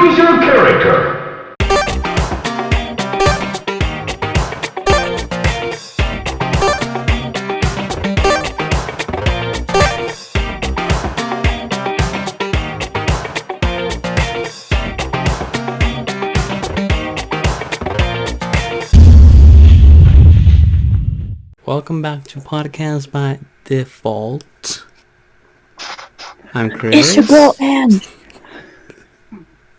Choose your character. Welcome back to Podcast by Default. I'm Chris. It's your girl Anne.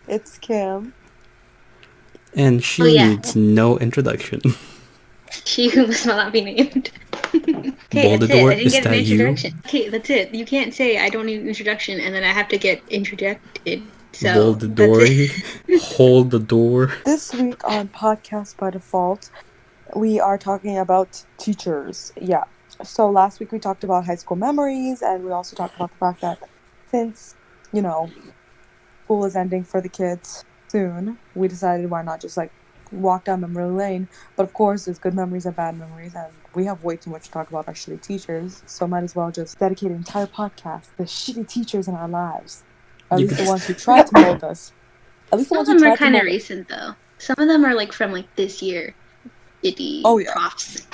It's Kim. And she needs no introduction. She who must not be named. Okay, that's it. Voldemort, I didn't is get an that you? introduction. Okay, that's it. You can't say I don't need an introduction and then I have to get introduced. So Voldemort, hold the door. This week on Podcast by Default, we are talking about teachers. Yeah. So last week we talked about high school memories, and we also talked about the fact that since, school is ending for the kids soon, we decided why not just walk down memory lane. But of course, there's good memories and bad memories, and we have way too much to talk about our shitty teachers, so might as well just dedicate an entire podcast to the shitty teachers in our lives. At least the ones who tried to mold us. At least the ones who tried to mold us. Some of them are kind of recent, though. Some of them are from this year. Profs.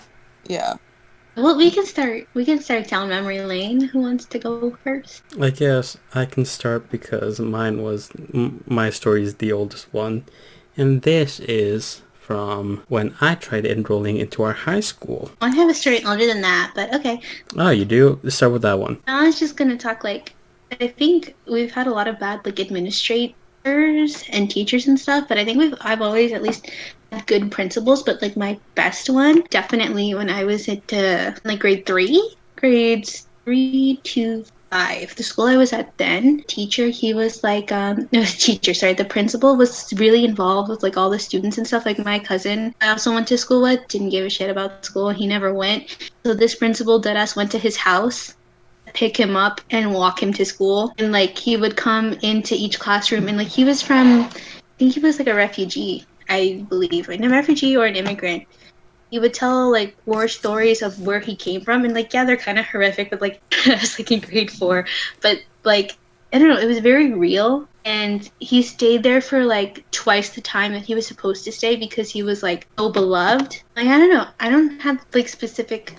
Yeah. Well, we can start down memory lane. Who wants to go first? I guess I can start because my story is the oldest one. And this is from when I tried enrolling into our high school. I have a story older than that, but okay. Oh, you do? Let's start with that one. I was just going to talk, I think we've had a lot of bad, administrators and teachers and stuff, but I think I've always at least had good principals, but, my best one, definitely when I was at, grades 3 to 5. The school I was at then, he was the principal was really involved with, all the students and stuff. My cousin I also went to school with didn't give a shit about school. He never went. So this principal deadass went to his house, pick him up and walk him to school, and he would come into each classroom, and he was I think he was a refugee, I believe, a refugee or an immigrant. He would tell war stories of where he came from, and they're kind of horrific, but I was in grade 4, but I don't know, it was very real. And he stayed there for twice the time that he was supposed to stay because he was so beloved. I don't know, I don't have specific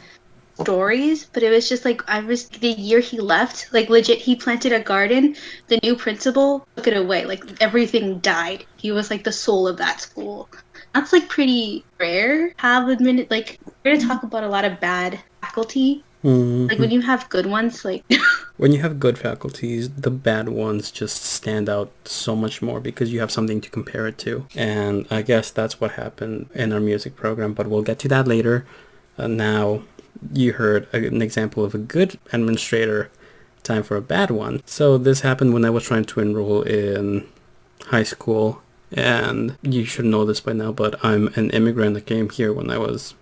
stories, but it was just the year he left, legit, he planted a garden. The new principal took it away. Everything died. He was the soul of that school. That's pretty rare. We're gonna talk about a lot of bad faculty. Mm-hmm. When you have good ones, when you have good faculties, the bad ones just stand out so much more because you have something to compare it to. And I guess that's what happened in our music program, but we'll get to that later. Now, you heard an example of a good administrator. Time for a bad one. So this happened when I was trying to enroll in high school, and you should know this by now, but I'm an immigrant that came here when I was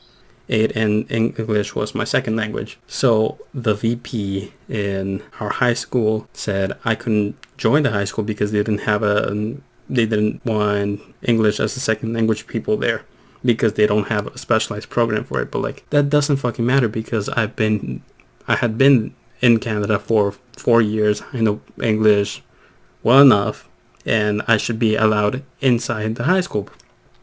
8, and English was my second language. So the VP in our high school said I couldn't join the high school because they didn't want English as a second language people there, because they don't have a specialized program for it. But that doesn't fucking matter because I had been in Canada for 4 years. I know English well enough, and I should be allowed inside the high school.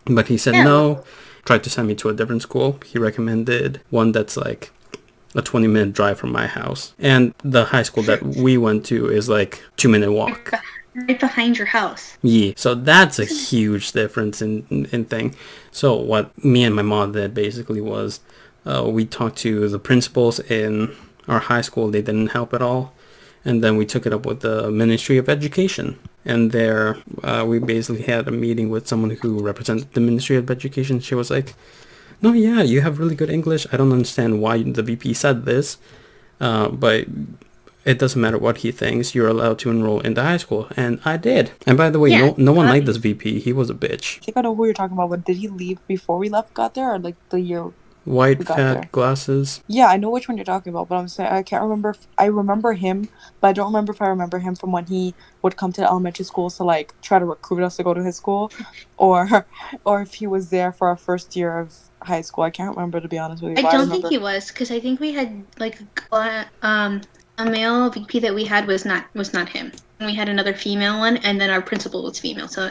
But he said no, tried to send me to a different school. He recommended one that's a 20-minute drive from my house. And the high school that we went to is 2-minute walk. Right behind your house. Yeah, so that's a huge difference in thing. So what me and my mom did basically was we talked to the principals in our high school. They didn't help at all. And then we took it up with the Ministry of Education. And there we basically had a meeting with someone who represented the Ministry of Education. She was like, no, yeah, you have really good English. I don't understand why the VP said this, but it doesn't matter what he thinks. You're allowed to enroll in the high school. And I did. And by the way, no one liked this VP. He was a bitch. I think I know who you're talking about, but did he leave before we got there, or the year? White fat glasses. Yeah, I know which one you're talking about, but I'm saying I can't remember. I remember him, but I don't remember if I remember him from when he would come to the elementary schools to try to recruit us to go to his school, or if he was there for our first year of high school. I can't remember, to be honest with you. I don't think he was, because I think we had a male VP that we had was not him. we had another female one, and then our principal was female. So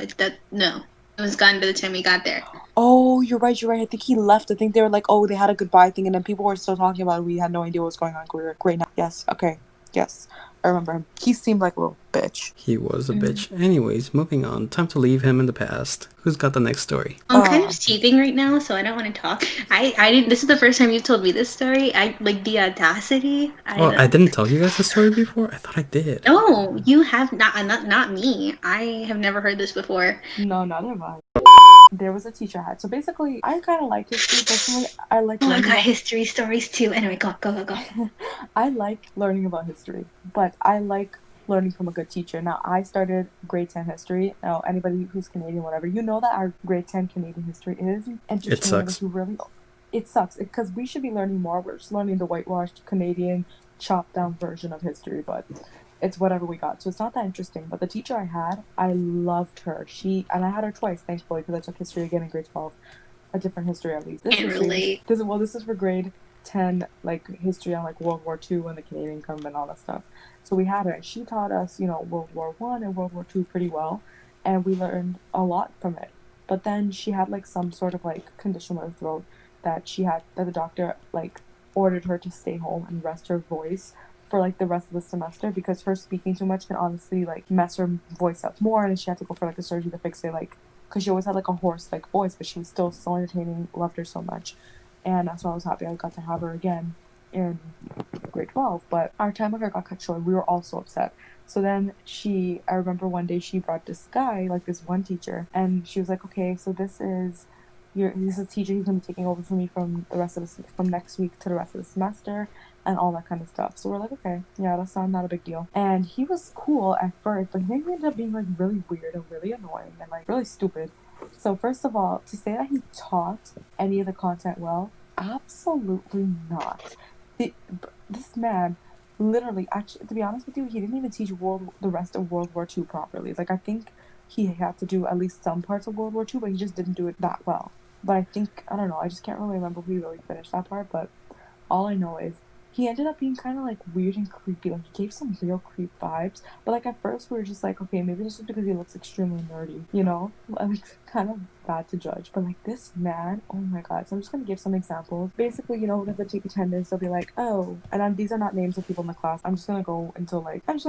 no, it was gone by the time we got there. Oh, you're right. I think he left. I think they were like, oh, they had a goodbye thing, and then people were still talking about it. We had no idea what was going on. Great now. Yes. Okay. Yes. I remember him. He seemed like a little bitch. He was a bitch. Anyways, moving on. Time to leave him in the past. Who's got the next story? I'm kind of teething right now, so I don't want to talk. I didn't. This is the first time you've told me this story. I like the audacity. I didn't tell you guys the story before? I thought I did. No, you have not me. I have never heard this before. No, not have I. There was a teacher I had. So basically, I kind of like history. Personally, I like. Oh, I got history stories too. Anyway, go. I like learning about history, but I like learning from a good teacher. Now, I started grade 10 history. Now, anybody who's Canadian, whatever, you know that our grade 10 Canadian history is interesting. It sucks. It sucks because we should be learning more. We're just learning the whitewashed Canadian chopped down version of history, but it's whatever we got. So it's not that interesting. But the teacher I had, I loved her. And I had her twice, thankfully, because I took history again in grade 12. A different history, at least. Can't relate. This is for grade 10, like history on like World War II and the Canadian government and all that stuff. So we had her, and she taught us, World War I and World War II pretty well, and we learned a lot from it. But then she had like some sort of like condition with her throat that the doctor like ordered her to stay home and rest her voice for like the rest of the semester, because her speaking too much can honestly like mess her voice up more, and she had to go for like a surgery to fix it, like because she always had like a hoarse like voice, but she was still so entertaining, loved her so much. And that's why I was happy I got to have her again in grade 12. But our time with her got cut short. We were all so upset. So then I remember one day she brought this guy, like this one teacher, and she was like, okay, so this is a teacher who's going to be taking over for me from next week to the rest of the semester and all that kind of stuff. So we're like, okay, yeah, that's not a big deal. And he was cool at first, but then he ended up being like really weird and really annoying and like really stupid. So first of all, to say that he taught any of the content well, absolutely not. This man literally, actually, to be honest with you, he didn't even teach the rest of World War II properly. Like, I think he had to do at least some parts of World War II, but he just didn't do it that well. But I don't know, I just can't really remember if we really finished that part, but all I know is he ended up being kind of like weird and creepy. Like, he gave some real creep vibes, but like at first we were just like, okay, maybe this is because he looks extremely nerdy, like kind of bad to judge. But like this man, oh my god. So I'm just gonna give some examples. Basically, when they take attendance, they'll be like, oh, and these are not names of people in the class. I'm just gonna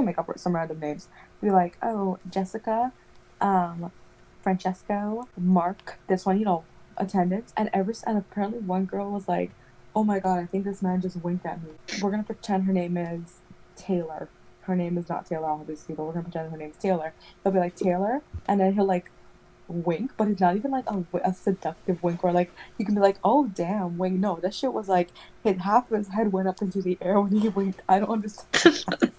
make up some random names. Be like, oh, Jessica, Francesco, Mark, this one, attendance. And apparently one girl was like, oh my god, I think this man just winked at me. We're gonna pretend her name is Taylor. Her name is not Taylor, obviously, but we're gonna pretend her name's Taylor. He'll be like, Taylor, and then he'll like wink, but it's not even like a seductive wink, or like you can be like, oh damn, wink. No, that shit was like half of his head went up into the air when he winked. I don't understand that.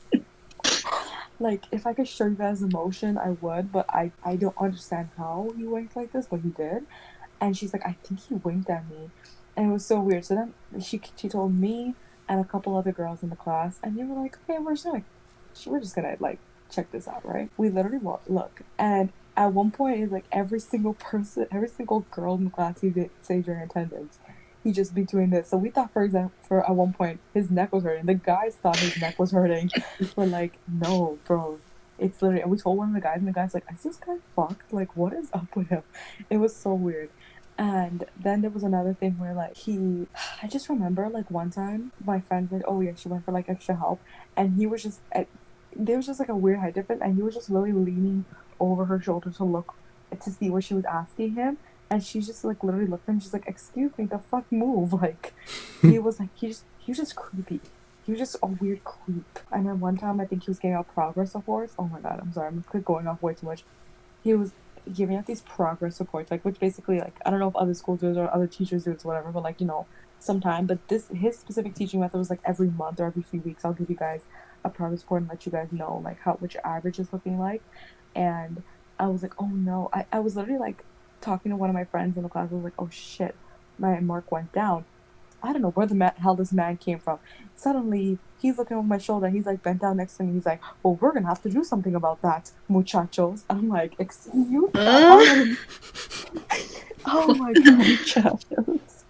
Like, if I could show you guys emotion, I would, but I don't understand how he winked like this, but he did. And she's like, I think he winked at me. And it was so weird. So then she told me and a couple other girls in the class, and they were like, okay, we're just gonna like check this out, right? We literally look, and at one point, it's like every single girl in the class he did say during attendance, he just be doing this. So we thought, for at one point, his neck was hurting. The guys thought his neck was hurting. We're like, no, bro. It's literally, and we told one of the guys, and the guy's like, is this guy fucked? Like, what is up with him? It was so weird. And then there was another thing where like I just remember like one time my friend's like, oh yeah, she went for like extra help, and he was just there was just like a weird height difference, and he was just really leaning over her shoulder to see what she was asking him, and she just like literally looked at him, she's like, excuse me, the fuck move. Like he was just creepy. He was just a weird creep. And then one time I think he was getting out progress reports. Oh my god, I'm sorry, I'm going off way too much. He was giving out these progress reports, like, which basically, like, I don't know if other schools do it or other teachers do it or whatever, but like, sometime. But his specific teaching method was like every month or every few weeks, I'll give you guys a progress report and let you guys know like what your average is looking like. And I was like, oh no, I was literally like talking to one of my friends in the class. I was like, oh shit, my mark went down. I don't know where the hell this man came from. Suddenly, he's looking over my shoulder. He's like bent down next to me. He's like, well, we're going to have to do something about that, muchachos. I'm like, excuse you? Oh my god, muchachos.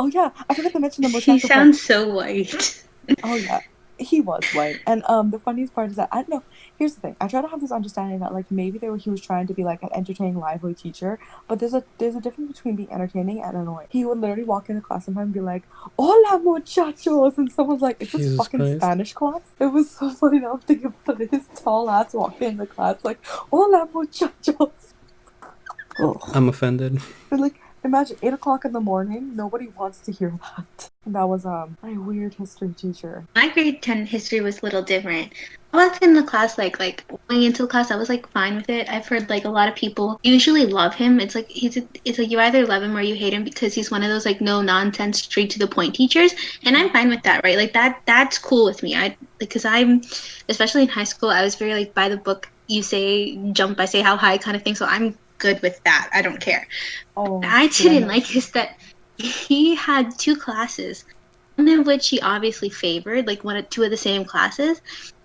Oh yeah, I forgot to mention the muchacho. He sounds so white. Oh yeah, he was white. And the funniest part is that, I don't know, here's the thing. I try to have this understanding that like maybe he was trying to be like an entertaining, lively teacher, but there's a difference between being entertaining and annoying. He would literally walk into class sometimes and be like, "Hola muchachos," and someone's like, "Is this Jesus fucking Christ. Spanish class?" It was so funny. Now I'm thinking about it. His tall ass walking into class like, "Hola muchachos." I'm offended. But like, imagine 8 o'clock in the morning. Nobody wants to hear that. That was a weird history teacher. My grade 10 history was a little different. I walked in the class like going into the class, I was like fine with it. I've heard like a lot of people usually love him. It's like it's like you either love him or you hate him because he's one of those like no nonsense, straight to the point teachers, and I'm fine with that, right? Like that's cool with me. Because I'm especially in high school, I was very like by the book. You say jump, I say how high kind of thing. So I'm good with that. I don't care. Oh, What I true, didn't like is that he had two classes, one of which he obviously favored, like two of the same classes.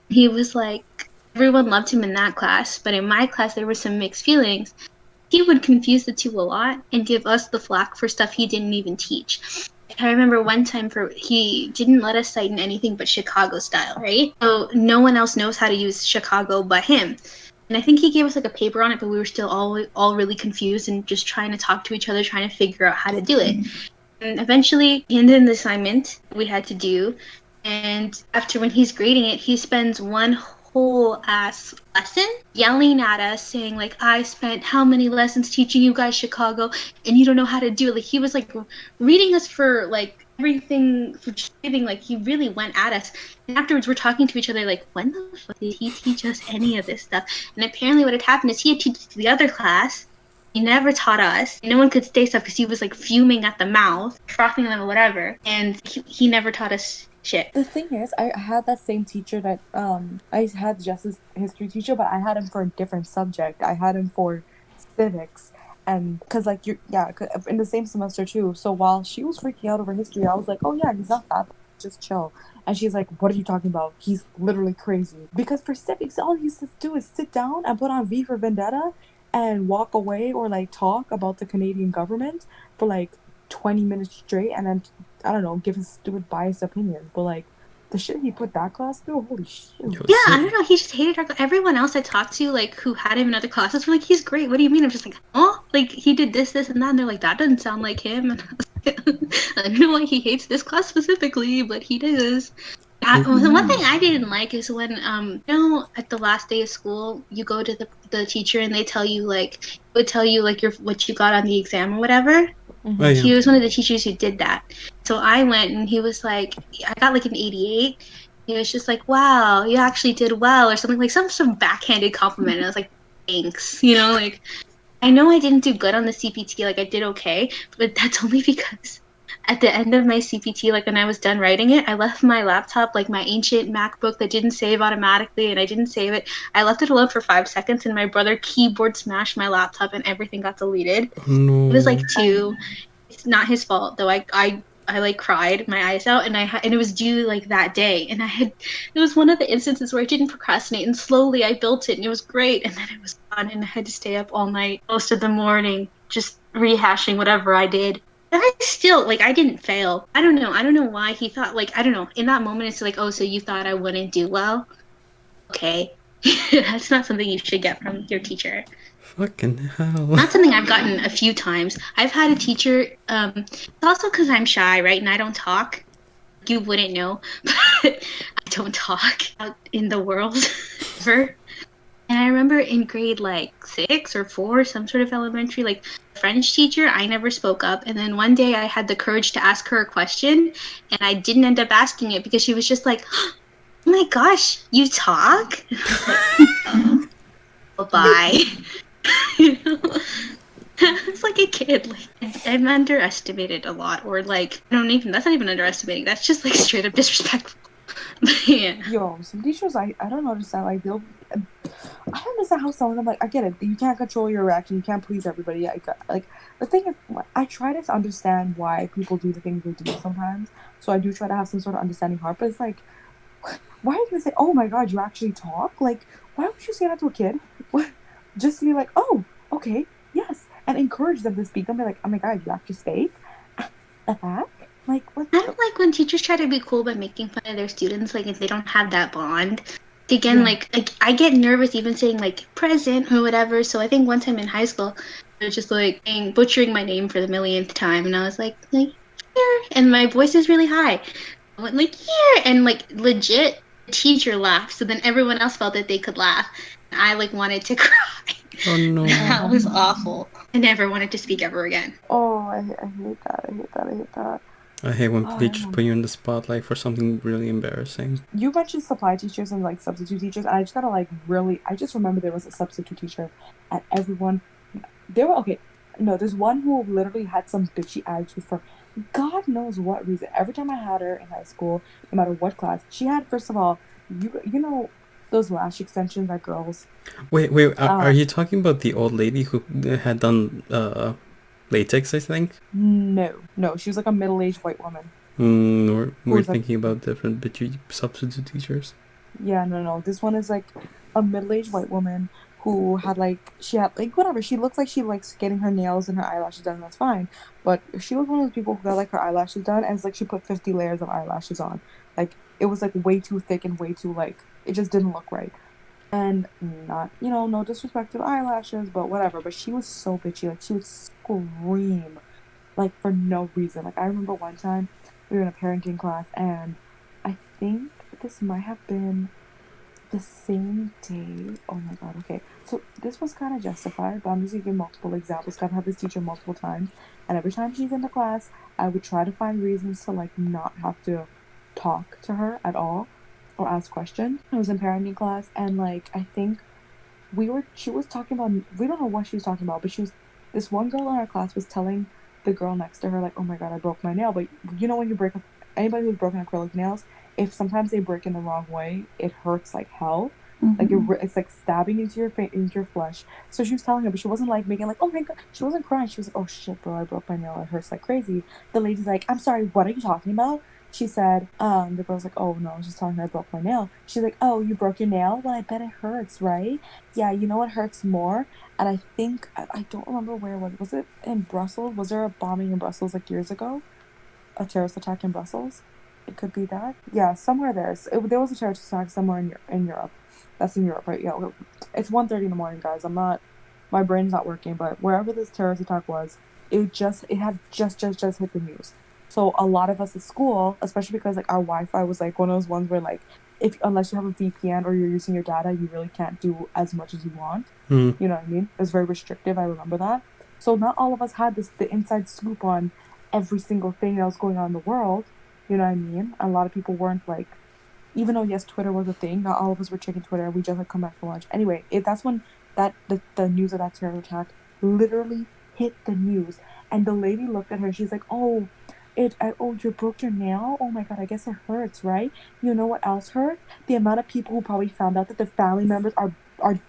He was like, everyone loved him in that class, but in my class there were some mixed feelings. He would confuse the two a lot and give us the flack for stuff he didn't even teach. I remember one time he didn't let us cite in anything but Chicago style, right? So no one else knows how to use Chicago but him. And I think he gave us like a paper on it, but we were still all really confused and just trying to talk to each other, trying to figure out how to do it. And eventually he handed an assignment we had to do. And after, when he's grading it, he spends one whole ass lesson yelling at us, saying like, I spent how many lessons teaching you guys Chicago and you don't know how to do it. Like, he was like reading us for like everything, for giving, like he really went at us. And afterwards we're talking to each other like, when the fuck did he teach us any of this stuff? And apparently what had happened is he had taught the other class. He never taught us. No one could say stuff because he was like fuming at the mouth, frothing them or whatever. And he never taught us shit. The thing is, I had that same teacher that I had Jess's history teacher, but I had him for a different subject. I had him for civics, and because like in the same semester too. So while she was freaking out over history, I was like, oh yeah, he's not that bad. Just chill. And she's like, what are you talking about? He's literally crazy. Because for civics, all he used to do is sit down and put on V for Vendetta and walk away or like talk about the Canadian government for like 20 minutes straight, and then I don't know, give his stupid biased opinion. But like the shit he put that class through, holy shit. Yeah, I don't know. He just hated our class. Everyone else I talked to, like who had him in other classes, were like, he's great. What do you mean? I'm just like, oh, like he did this, and that. And they're like, that doesn't sound like him. And I don't know why he hates this class specifically, but he does. The one thing I didn't like is when at the last day of school you go to the teacher and they tell you like what you got on the exam or whatever. Oh, yeah. He was one of the teachers who did that. So I went and he was like, I got like an 88. He was just like, wow, you actually did well, or something, like some backhanded compliment. And I was like, thanks, like I know I didn't do good on the CPT, like I did okay, but that's only because at the end of my CPT, like when I was done writing it, I left my laptop, like my ancient MacBook that didn't save automatically, and I didn't save it. I left it alone for 5 seconds, and my brother keyboard smashed my laptop, and everything got deleted. Oh, no. It was like 2. It's not his fault though. I like cried my eyes out, and it was due like that day, and it was one of the instances where I didn't procrastinate, and slowly I built it, and it was great, and then it was gone, and I had to stay up all night, most of the morning, just rehashing whatever I did. And I still, like, I didn't fail. I don't know why he thought, like, I don't know. In that moment, it's like, oh, so you thought I wouldn't do well? Okay. That's not something you should get from your teacher. Fucking hell. Not something I've gotten a few times. I've had a teacher, it's also because I'm shy, right? And I don't talk. You wouldn't know, but I don't talk out in the world ever. And I remember in grade like 6 or 4, some sort of elementary, like French teacher, I never spoke up. And then one day I had the courage to ask her a question, and I didn't end up asking it because she was just like, oh my gosh, you talk? And I was like, bye. It's like a kid. Like I'm underestimated a lot, or like that's not even underestimating. That's just like straight up disrespectful. Yeah. Yo, some teachers I don't understand. Like I don't understand how some of them, like, I get it. You can't control your reaction. You can't please everybody. Like the thing is, I try to understand why people do the things they do sometimes. So I do try to have some sort of understanding heart. But it's like, why are you gonna say, "Oh my God, you actually talk"? Like, why would you say that to a kid? Just to be like, "Oh, okay, yes," and encourage them to speak. Don't be like, "Oh my God, you actually speak." The heck? Like, what? I don't like when teachers try to be cool by making fun of their students. Like if they don't have that bond, again, Yeah. like I get nervous even saying like present or whatever. So I think one time in high school, I was just like butchering my name for the millionth time, and I was like here, and my voice is really high. I went like here, and like legit, the teacher laughed. So then everyone else felt that they could laugh, and I like wanted to cry. Oh no. That was awful. I never wanted to speak ever again. Oh, I hate that. I hate that. I hate that. I hate when Oh, I teachers don't put know. you in the spotlight for something really embarrassing. You mentioned supply teachers and like substitute teachers, and I just gotta like really. I just remember there was a substitute teacher, and everyone. They were okay. No, there's one who literally had some bitchy attitude for God knows what reason. Every time I had her in high school, no matter what class, she had first of all, you know those lash extensions that girls. Wait, are you talking about the old lady who had done latex, I think? No, she was like a middle-aged white woman who We're was like, thinking about different bitchy substitute teachers. yeah, no. This one is like a middle-aged white woman who had like she had like whatever. She looks like she likes getting her nails and her eyelashes done. That's fine, but she was one of those people who got like her eyelashes done, and it's like she put 50 layers of eyelashes on. Like it was like way too thick and way too like it just didn't look right. And not no disrespect to the eyelashes, but whatever. But she was so bitchy. Like she would scream like for no reason. Like I remember one time we were in a parenting class, and I think this might have been the same day. Oh my god, okay. So this was kind of justified, but I'm just gonna give multiple examples. I've had this teacher multiple times, and every time she's in the class, I would try to find reasons to like not have to talk to her at all or ask questions. I was in parenting class, and like I think she was talking about, we don't know what she was talking about, but this one girl in our class was telling the girl next to her, like, oh my god, I broke my nail. But you know, when you break up, anybody who's broken acrylic nails, if sometimes they break in the wrong way, it hurts like hell. Like it's like stabbing into your flesh. So she was telling her, but she wasn't like making like, oh my god. She wasn't crying. She was like, oh shit, bro, I broke my nail. It hurts like crazy. The lady's like, I'm sorry, what are you talking about? She said, the girl's like, oh no, I was just telling her I broke my nail. She's like, oh, you broke your nail? Well, I bet it hurts, right? Yeah, you know what hurts more? And I think I don't remember where was it in Brussels? Was there a bombing in Brussels like years ago? A terrorist attack in Brussels? It could be that. Yeah, somewhere there. There was a terrorist attack somewhere in Europe. That's in Europe, right? Yeah. It's 1:30 in the morning, guys. My brain's not working, but wherever this terrorist attack was, it had just hit the news. So a lot of us at school, especially because like our Wi-Fi was like one of those ones where like if unless you have a VPN or you're using your data, you really can't do as much as you want. You know what I mean? It was very restrictive. I remember that. So not all of us had the inside scoop on every single thing that was going on in the world. You know what I mean? A lot of people weren't like, even though yes, Twitter was a thing, not all of us were checking Twitter. We just had come back from lunch. Anyway, that's when the news of that terror attack literally hit the news, and the lady looked at her. She's like, "Oh, you broke your nail. Oh my god, I guess it hurts, right? You know what else hurts? The amount of people who probably found out that their family members are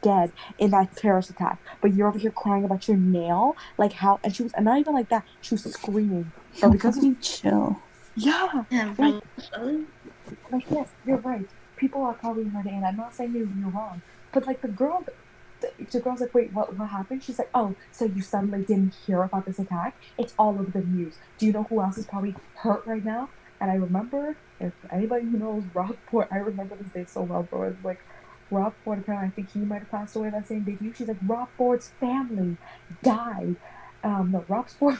dead in that terrorist attack. But you're over here crying about your nail, like how?" And she was, and not even like that. She was screaming. So because fucking chill. yeah, Yeah, like yes, you're right. People are probably hurting, and I'm not saying you're wrong. But like the girl's like, wait, what happened? She's like, oh, so you suddenly didn't hear about this attack? It's all over the news. Do you know who else is probably hurt right now? And I remember, if anybody who knows Rob Ford, I remember this day so well, bro. It's like Rob Ford, apparently, I think he might have passed away that same day. She's like, Rob Ford's family died. No, Rob Ford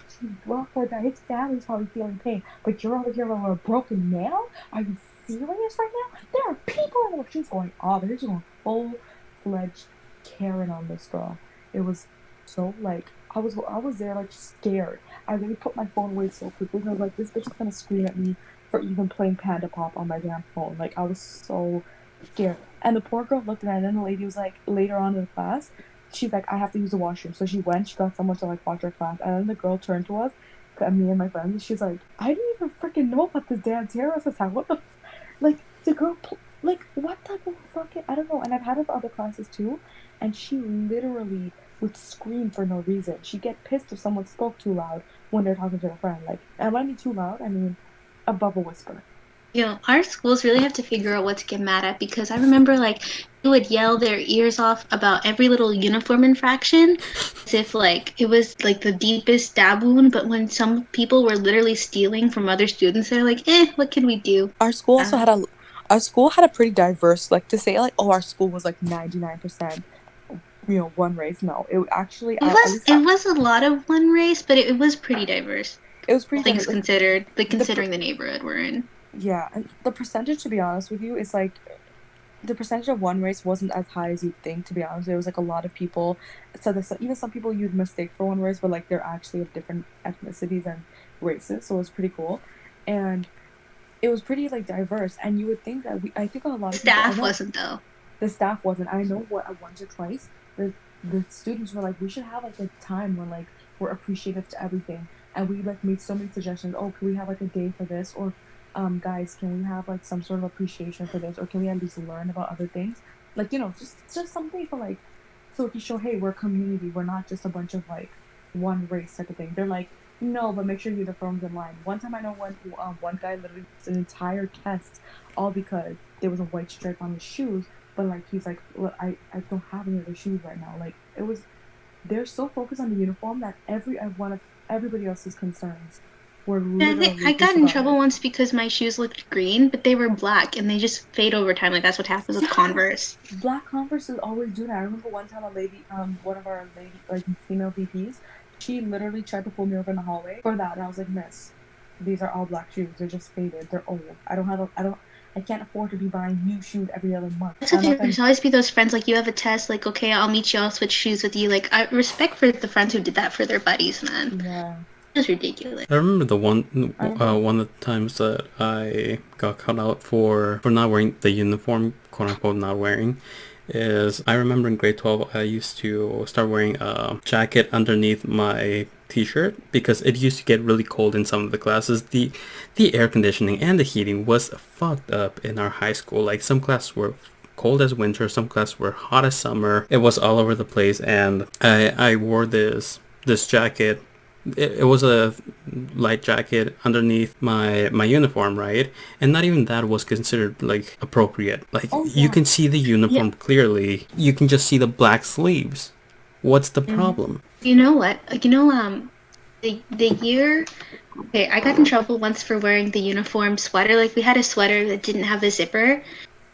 died. His family's probably feeling pain, but you're over here with a broken nail? Are you serious right now? There are people in the world. She's going off. She's going full-fledged Karen on this girl. It was so like I was there like scared. I really put my phone away so quickly. I was like, this bitch is gonna scream at me for even playing Panda Pop on my damn phone. Like I was so scared. And the poor girl looked at her, and then the lady was like, later on in the class, she's like, I have to use the washroom. So she went. She got someone to like watch her class, and then the girl turned to us, me and my friends. She's like, I didn't even freaking know about this damn terrorist attack. What the like the girl like what type of fucking I don't know. And I've had it for other classes too. And she literally would scream for no reason. She'd get pissed if someone spoke too loud when they're talking to their friend. Like, and when I mean too loud, I mean above a whisper. Our schools really have to figure out what to get mad at, because I remember like they would yell their ears off about every little uniform infraction as if like it was like the deepest stab wound. But when some people were literally stealing from other students, they're like, what can we do? Our school also had our school had a pretty diverse, like, to say, like, oh, our school was, like, 99%, one race. No, it actually, It was a lot of one race, but it was pretty diverse. it was All pretty things diverse. Like, considered, like considering the neighborhood we're in. yeah, and the percentage, to be honest with you, is like the percentage of one race wasn't as high as you'd think, to be honest. There was like a lot of people, so there's even some people you'd mistake for one race, but like they're actually of different ethnicities and races, so it was pretty cool. And it was pretty like diverse, and you would think that I think a lot of people, I Staff know wasn't though. the staff wasn't. I know what once or twice the students were like, we should have like a time when like we're appreciative to everything, and we like made so many suggestions. Oh, can we have like a day for this, or guys, can we have like some sort of appreciation for this, or can we at least learn about other things, like just something for like, so we can show, hey, we're a community, we're not just a bunch of like one race type of thing. They're like, no, but make sure your uniform's in line. One time I know one guy literally missed an entire test all because there was a white stripe on his shoes, but like he's like, look, I don't have any other shoes right now. Like they're so focused on the uniform that everybody else's concerns were literally I got in disregarded. trouble once because my shoes looked green, but they were black and they just fade over time. Like that's what happens with Converse. Black Converses always do that. I remember one time a lady, one of our like female VPs, she literally tried to pull me over in the hallway for that, and I was like, Miss, these are all black shoes. They're just faded. They're old. I can't afford to be buying new shoes every other month. That's the thing. There's always be those friends, like you have a test, like, okay, I'll meet you, I'll switch shoes with you. Like, I respect for the friends who did that for their buddies, man. Yeah. It was ridiculous. I remember the one of the times that I got caught out for not wearing the uniform, quote unquote, not wearing, is I remember in grade 12 I used to start wearing a jacket underneath my t-shirt because it used to get really cold in some of the classes. The air conditioning and the heating was fucked up in our high school. Like some classes were cold as winter, some classes were hot as summer. It was all over the place, and I wore this jacket. It was a light jacket underneath my uniform, right? And not even that was considered like appropriate. Like you can see the uniform clearly. You can just see the black sleeves. What's the problem? You know what? The year. Okay, I got in trouble once for wearing the uniform sweater. Like we had a sweater that didn't have a zipper.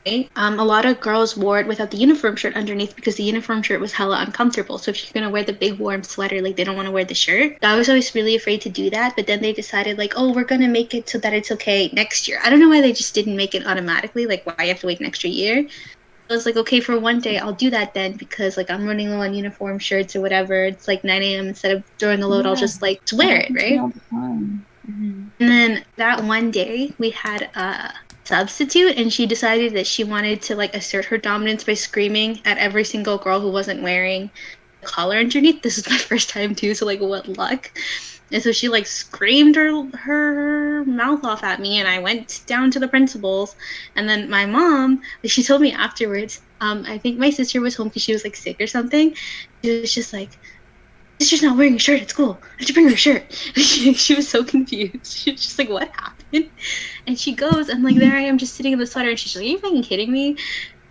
Right? A lot of girls wore it without the uniform shirt underneath because the uniform shirt was hella uncomfortable. So if you're gonna wear the big warm sweater, like they don't want to wear the shirt. I was always really afraid to do that, but then they decided like, oh, we're gonna make it so that it's okay next year. I don't know why they just didn't make it automatically. Like why you have to wait an extra year. I was like, okay, for one day I'll do that then because like I'm running low on uniform shirts or whatever. It's like 9 a.m. instead of during the load, I'll just like wear it, right? All the time. And then that one day we had a substitute, and she decided that she wanted to like assert her dominance by screaming at every single girl who wasn't wearing a collar underneath. This is my first time too, so like what luck. And so she like screamed her mouth off at me, and I went down to the principal's. And then my mom, she told me afterwards, I think my sister was home because she was like sick or something. She was just like, sister's not wearing a shirt at school. I have to bring her a shirt. She was so confused. She was just like, what happened? And she goes, and like there I am just sitting in the sweater, and she's like, are you fucking kidding me?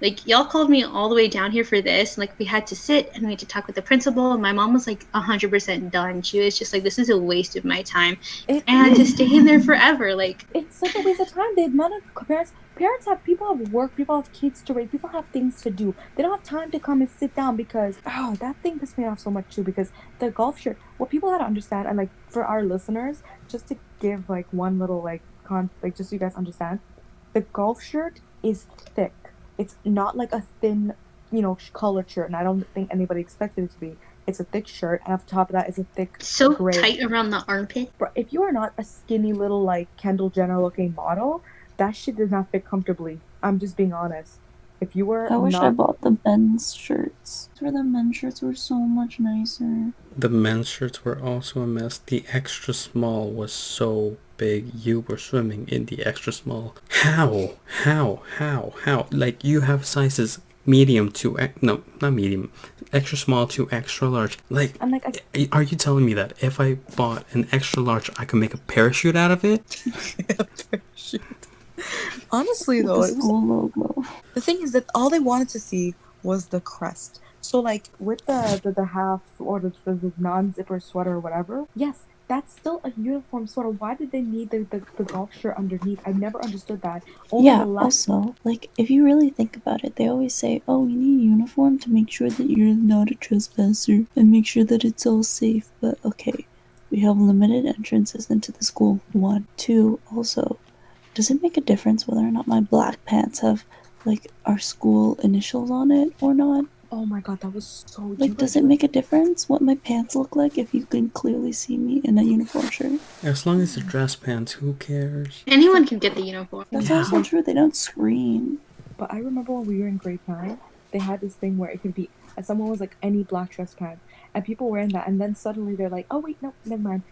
Like, y'all called me all the way down here for this. And, like, we had to sit and we had to talk with the principal. And my mom was, like, 100% done. She was just like, this is a waste of my time. And I had to stay in there forever. Like, it's such a waste of time. Parents have, people have work, people have kids to raise, people have things to do. They don't have time to come and sit down because, that thing pissed me off so much, too. Because the golf shirt, what people have to understand, and, like, for our listeners, just to give, like, one little, like, just so you guys understand, the golf shirt is thick. It's not like a thin, collared shirt, and I don't think anybody expected it to be. It's a thick shirt, and on top of that, it's a thick so gray. Tight around the armpit. If you are not a skinny little, like, Kendall Jenner-looking model, that shit does not fit comfortably. I'm just being honest. If you were I wish I bought the men's shirts. The men's shirts were so much nicer. The men's shirts were also a mess. The extra small was so big. You were swimming in the extra small. How? Like, you have sizes medium to no, not medium, extra small to extra large. Like, are you telling me that if I bought an extra large, I could make a parachute out of it? A parachute. Honestly, though, it was logo. The thing is that all they wanted to see was the crest. So, like, with the half or the non-zipper sweater or whatever, yes, that's still a uniform sort of. Why did they need the golf shirt underneath? I've never understood that. Yeah, also, like, if you really think about it, they always say, oh, we need a uniform to make sure that you're not a trespasser and make sure that it's all safe. But okay, we have limited entrances into the school. 1. 2, also, does it make a difference whether or not my black pants have, like, our school initials on it or not? Oh my god, that was so. Like, does it make a difference what my pants look like if you can clearly see me in a uniform shirt? As long as it's dress pants, who cares? Anyone can get the uniform. That's also true. They don't scream. But I remember when we were in grade 9, they had this thing where it could be someone was like any black dress pants, and people were in that, and then suddenly they're like, oh wait, no, never mind.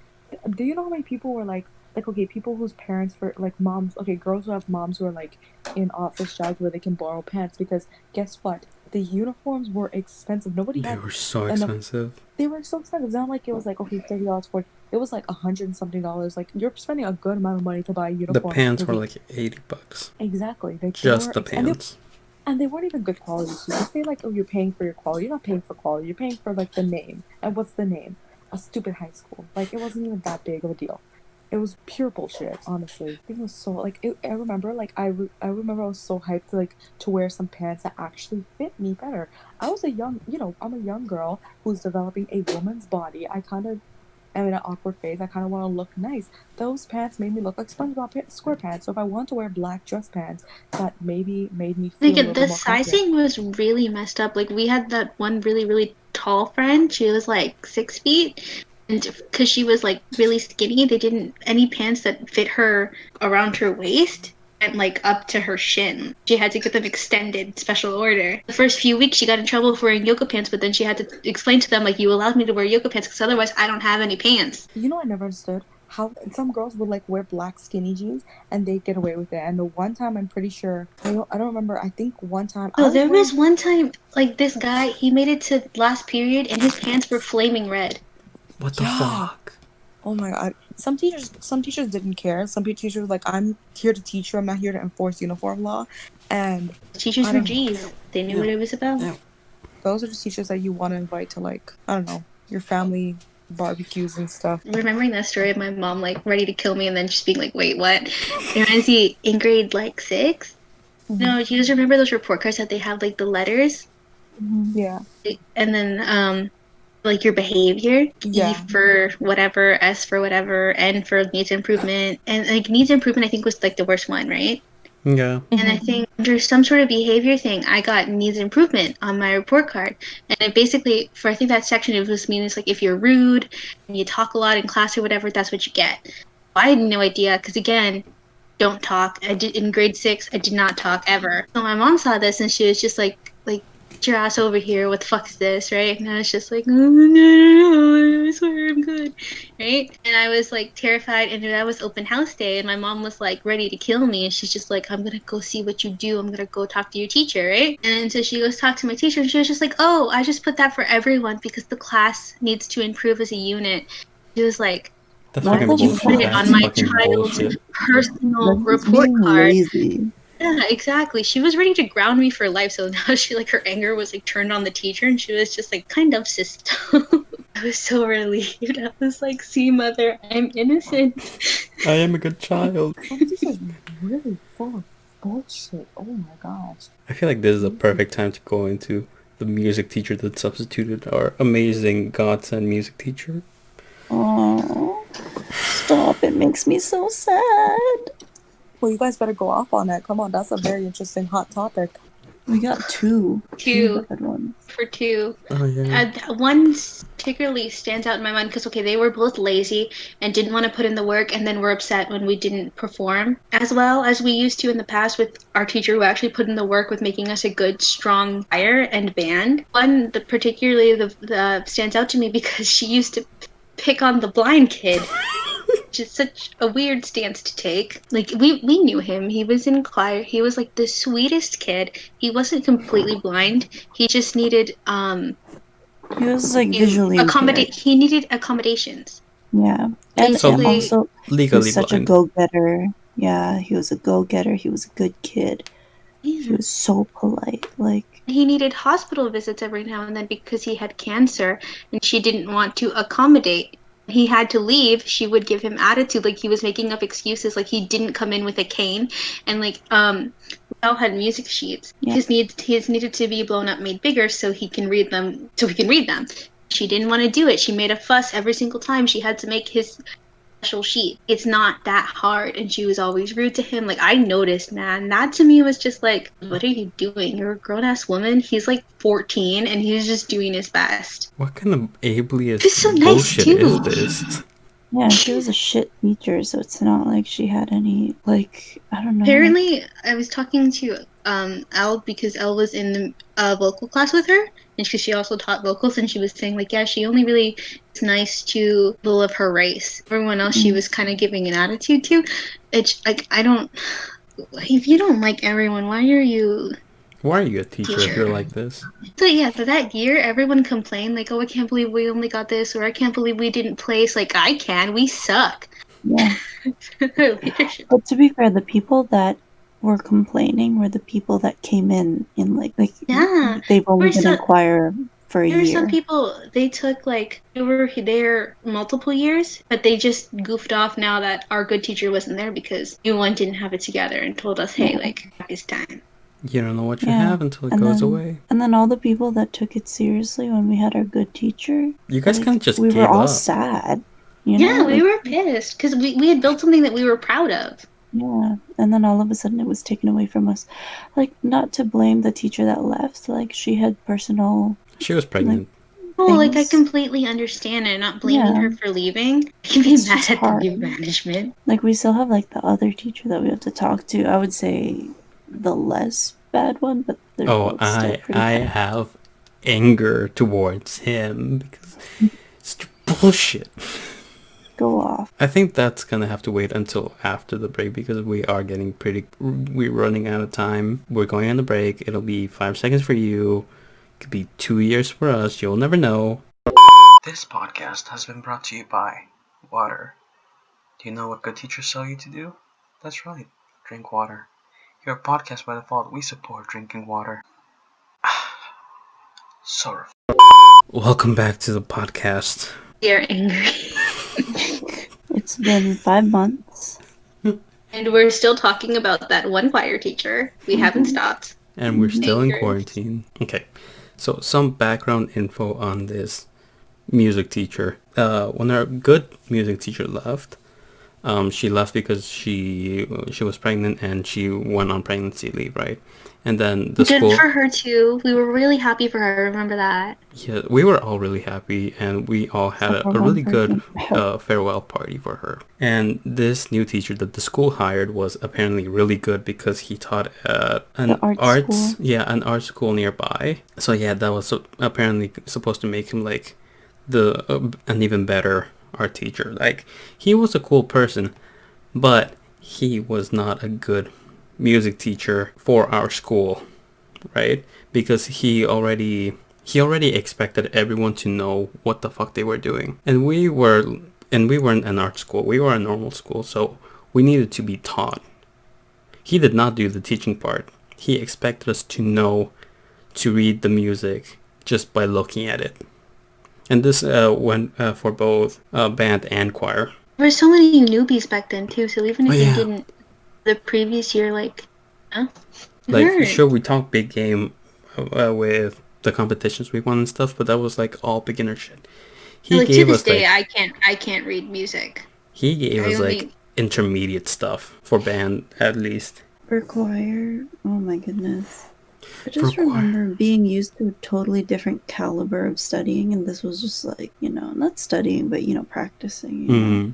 Do you know how many people were like okay, people whose parents for like moms, okay, girls who have moms who are like in office jobs where they can borrow pants, because guess what? The uniforms were expensive. They were so expensive. They were so expensive. It's not like it was like, okay, $30 for it. It was like $100 and something. Like, you're spending a good amount of money to buy a uniform. The pants were like $80. Exactly. Just the pants. And they weren't even good quality. So you say like, oh, you're paying for your quality. You're not paying for quality. You're paying for like the name. And what's the name? A stupid high school. Like, it wasn't even that big of a deal. It was pure bullshit, honestly. I think it was so, like, I remember, like, I remember I was so hyped, like, to wear some pants that actually fit me better. I was a young, I'm a young girl who's developing a woman's body. I kind of am in an awkward phase. I kind of want to look nice. Those pants made me look like SpongeBob SquarePants. So if I want to wear black dress pants, that maybe made me feel a little the more sizing was really messed up. Like, we had that one really, really tall friend. She was, like, 6 feet. And because she was like really skinny, they didn't any pants that fit her around her waist and like up to her shin. She had to get them extended, special order. The first few weeks she got in trouble for wearing yoga pants, but then she had to explain to them like, you allowed me to wear yoga pants because otherwise I don't have any pants. I never understood how some girls would like wear black skinny jeans and they'd get away with it. And the one time, I'm pretty sure, I don't remember, I think one time there was one time, like, this guy, he made it to last period and his pants were flaming red. What the fuck? Oh my god. Some teachers didn't care. Some teachers were like, I'm here to teach you, I'm not here to enforce uniform law. And teachers were G's. They knew what it was about. Yeah. Those are the teachers that you want to invite to, like, I don't know, your family barbecues and stuff. Remembering that story of my mom like ready to kill me and then just being like, wait, what? It reminds me in grade like 6. Mm-hmm. No, do you guys remember those report cards that they have like the letters? Mm-hmm. Yeah. And then like your behavior, E for whatever, S for whatever, N for needs improvement, and like needs improvement I think was like the worst one, right? Yeah. And I think under some sort of behavior thing, I got needs improvement on my report card. And it basically, for I think that section, it was means like if you're rude and you talk a lot in class or whatever, that's what you get. I had no idea because again, don't talk. In grade 6, I did not talk ever. So my mom saw this and she was just like get your ass over here. What the fuck is this, right? And I was just like, oh, no, I swear I'm good, right? And I was like terrified, and that was open house day, and my mom was like ready to kill me, and she's just like, I'm gonna go see what you do. I'm gonna go talk to your teacher, right? And so she goes talk to my teacher, and she was just like, oh, I just put that for everyone because the class needs to improve as a unit. She was like, why did you put it on my child's personal report card? Lazy. Yeah, exactly. She was ready to ground me for life, so now she like her anger was like turned on the teacher, and she was just like, kind of, system. I was so relieved. I was like, see, mother, I'm innocent. I am a good child. Some teachers really full of bullshit. Oh my gosh. I feel like this is a perfect time to go into the music teacher that substituted our amazing godsend music teacher. Oh, stop. It makes me so sad. Well, you guys better go off on it. Come on, that's a very interesting hot topic. We got two good ones. For 2. Oh, yeah. One particularly stands out in my mind because, okay, they were both lazy and didn't want to put in the work and then were upset when we didn't perform as well as we used to in the past with our teacher who actually put in the work with making us a good, strong choir and band. One that particularly the stands out to me because she used to pick on the blind kid. Which is such a weird stance to take. Like, we knew him. He was in choir. He was, like, the sweetest kid. He wasn't completely blind. He just needed, he was, like, visually impaired. He needed accommodations. Yeah. And also, legally he was such blind. A go-getter. Yeah, he was a go-getter. He was a good kid. Yeah. He was so polite. Like, he needed hospital visits every now and then because he had cancer, and she didn't want to accommodate he had to leave, she would give him attitude, like he was making up excuses, like he didn't come in with a cane, and like we all had music sheets. Yeah. His needed to be blown up, made bigger, so he can read them. She didn't want to do it. She made a fuss every single time she had to make his special sheet. It's not that hard, and she was always rude to him. Like I noticed, man, that to me was just like, what are you doing? You're a grown ass woman. He's like 14, and he's just doing his best. What kind of ableist He's so nice bullshit is too. this? Yeah, she was a shit teacher, so it's not like she had any, like, I don't know. Apparently, I was talking to Elle because Elle was in the vocal class with her, and she also taught vocals, and she was saying like, yeah, she only really is nice to people of her race. Everyone else, she was kind of giving an attitude to. It's like I don't. If you don't like everyone, why are you? Why are you a teacher if you're like this? So yeah, but that year, everyone complained like, oh, I can't believe we only got this, or I can't believe we didn't place. Like I can, we suck. Yeah. But to be fair, the people that were complaining were the people that came in like Yeah. they've only been in choir for a There were year. some people, they took like, they were there multiple years, but they just goofed off now that our good teacher wasn't there because new one didn't have it together and told us, hey, like, it's time. You don't know what you have until it goes away. And then all the people that took it seriously when we had our good teacher. You guys kind of just we gave were all up. sad. Yeah, we were pissed because we had built something that we were proud of. Yeah, and then all of a sudden it was taken away from us. Like, not to blame the teacher that left. Like, she had personal... She was pregnant. Like I completely understand and not blaming her for leaving. I can be mad at the new management. Like, we still have, like, the other teacher that we have to talk to. I would say the less bad one, but they're both still pretty bad. have anger towards him because it's bullshit. Go off. I think that's gonna have to wait until after the break because we're running out of time. We're going on the break. It'll be 5 seconds for you. It could be 2 years for us. You'll never know. This podcast has been brought to you by water. Do you know what good teachers tell you to do? That's right, drink water. Here at Podcast by Default, we support drinking water. So welcome back to the podcast. You're angry. It's been 5 months. And we're still talking about that one choir teacher. We haven't stopped. And we're still in quarantine. Okay, so some background info on this music teacher. When our good music teacher left, she left because she was pregnant and she went on pregnancy leave, right? And then the school... Good for her too. We were really happy for her. I remember that. Yeah, we were all really happy, and we all had a really good farewell party for her. And this new teacher that the school hired was apparently really good because he taught at an art school nearby. So yeah, that was apparently supposed to make him like an even better art teacher. Like, he was a cool person, but he was not a good music teacher for our school, right? Because he already expected everyone to know what the fuck they were doing. And we weren't an art school. We were a normal school, so we needed to be taught. He did not do the teaching part. He expected us to know to read the music just by looking at it. And this went for both band and choir. There were so many newbies back then too, so even if you didn't the previous year, sure, we talked big game with the competitions we won and stuff, but that was like all beginner shit. He gave to this us day, I can't read music. He gave us like intermediate stuff for band, at least. For choir, oh my goodness. I just remember being used to a totally different caliber of studying, and this was just like, not studying, but, practicing. Mm-hmm.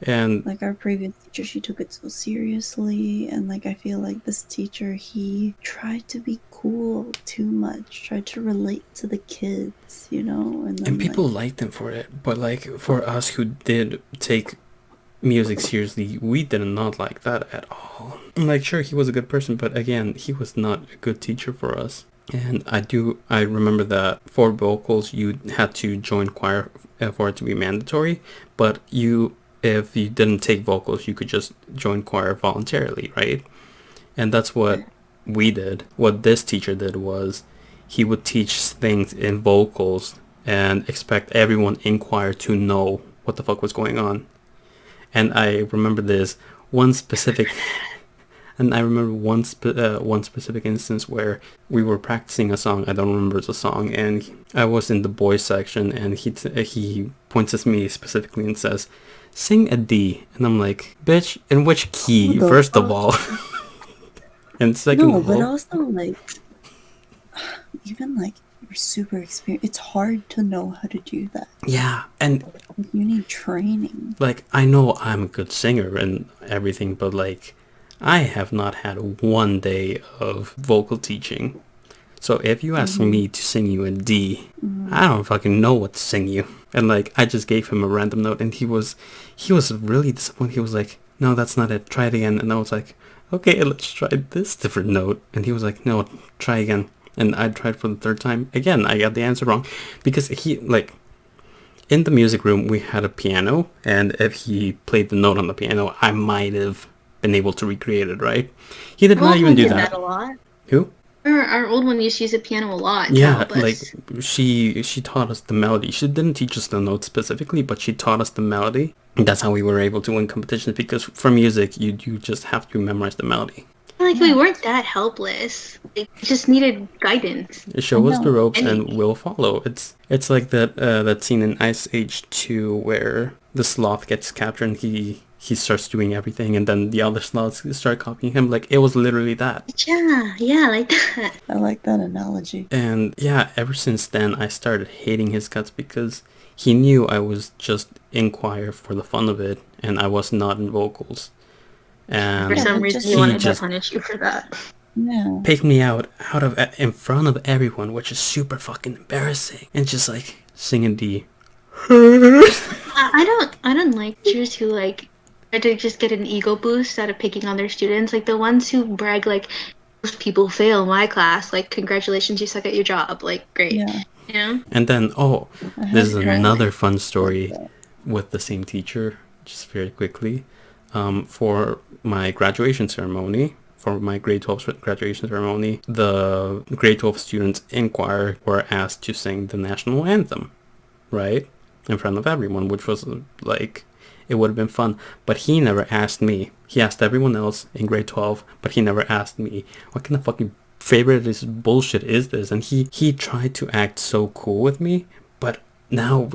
And like our previous teacher, she took it so seriously, and like I feel like this teacher, he tried to be cool too much, tried to relate to the kids, and people liked him for it, but like for us who did take music seriously, we did not like that at all. Like, sure, he was a good person, but again, he was not a good teacher for us. And I remember that for vocals you had to join choir for it to be mandatory, but if you didn't take vocals, you could just join choir voluntarily, right? And that's what we did. What this teacher did was he would teach things in vocals and expect everyone in choir to know what the fuck was going on. And I remember this one specific and I remember one specific instance where we were practicing a song. I don't remember the song, and I was in the boys section, and he points at me specifically and says, "Sing a D," and I'm like, "Bitch, in which key? First of all, and second No, of but all, also like, even like you're super experienced. It's hard to know how to do that. yeah." And You need training. like, I know I'm a good singer and everything, but like, I have not had one day of vocal teaching. So if you ask me to sing you a D, I don't fucking know what to sing you. And like, I just gave him a random note, and he was really disappointed. He was like, "No, that's not it. Try it again." And I was like, "Okay, let's try this different note." And he was like, "No, try again." And I tried for the third time. Again, I got the answer wrong, because he, like, in the music room we had a piano, and if he played the note on the piano, I might have been able to recreate it, right? He did not Old even one do did that. that a lot. Who? Our old one used to use the piano a lot to Yeah, help like, us. she taught us the melody. She didn't teach us the notes specifically, but she taught us the melody. And that's how we were able to win competitions, because for music, you just have to memorize the melody. Like, we weren't that helpless. Like, we just needed guidance. Show us the ropes and Anything. we'll follow. It's like that scene in Ice Age 2 where the sloth gets captured and he starts doing everything, and then the other sloths start copying him. Like, it was literally that. Yeah, like that. I like that analogy. And yeah, ever since then, I started hating his guts, because he knew I was just in choir for the fun of it, and I was not in vocals. And For some but reason, just he wanted to just punish you for that. Yeah. picked me out of in front of everyone, which is super fucking embarrassing. And just like, sing a D. I don't like teachers who like try to just get an ego boost out of picking on their students. Like the ones who brag like, most people fail my class. Like, congratulations, you suck at your job. Like, great. Yeah. You know? And then, I this had is friends another fun like story that. with the same teacher, just very quickly. For my graduation ceremony, for my grade 12 graduation ceremony, the grade 12 students in choir were asked to sing the national anthem, right? In front of everyone, which was like, it would have been fun. But he never asked me. He asked everyone else in grade 12, but he never asked me. What kind of fucking favorite this bullshit is this? And he tried to act so cool with me, but now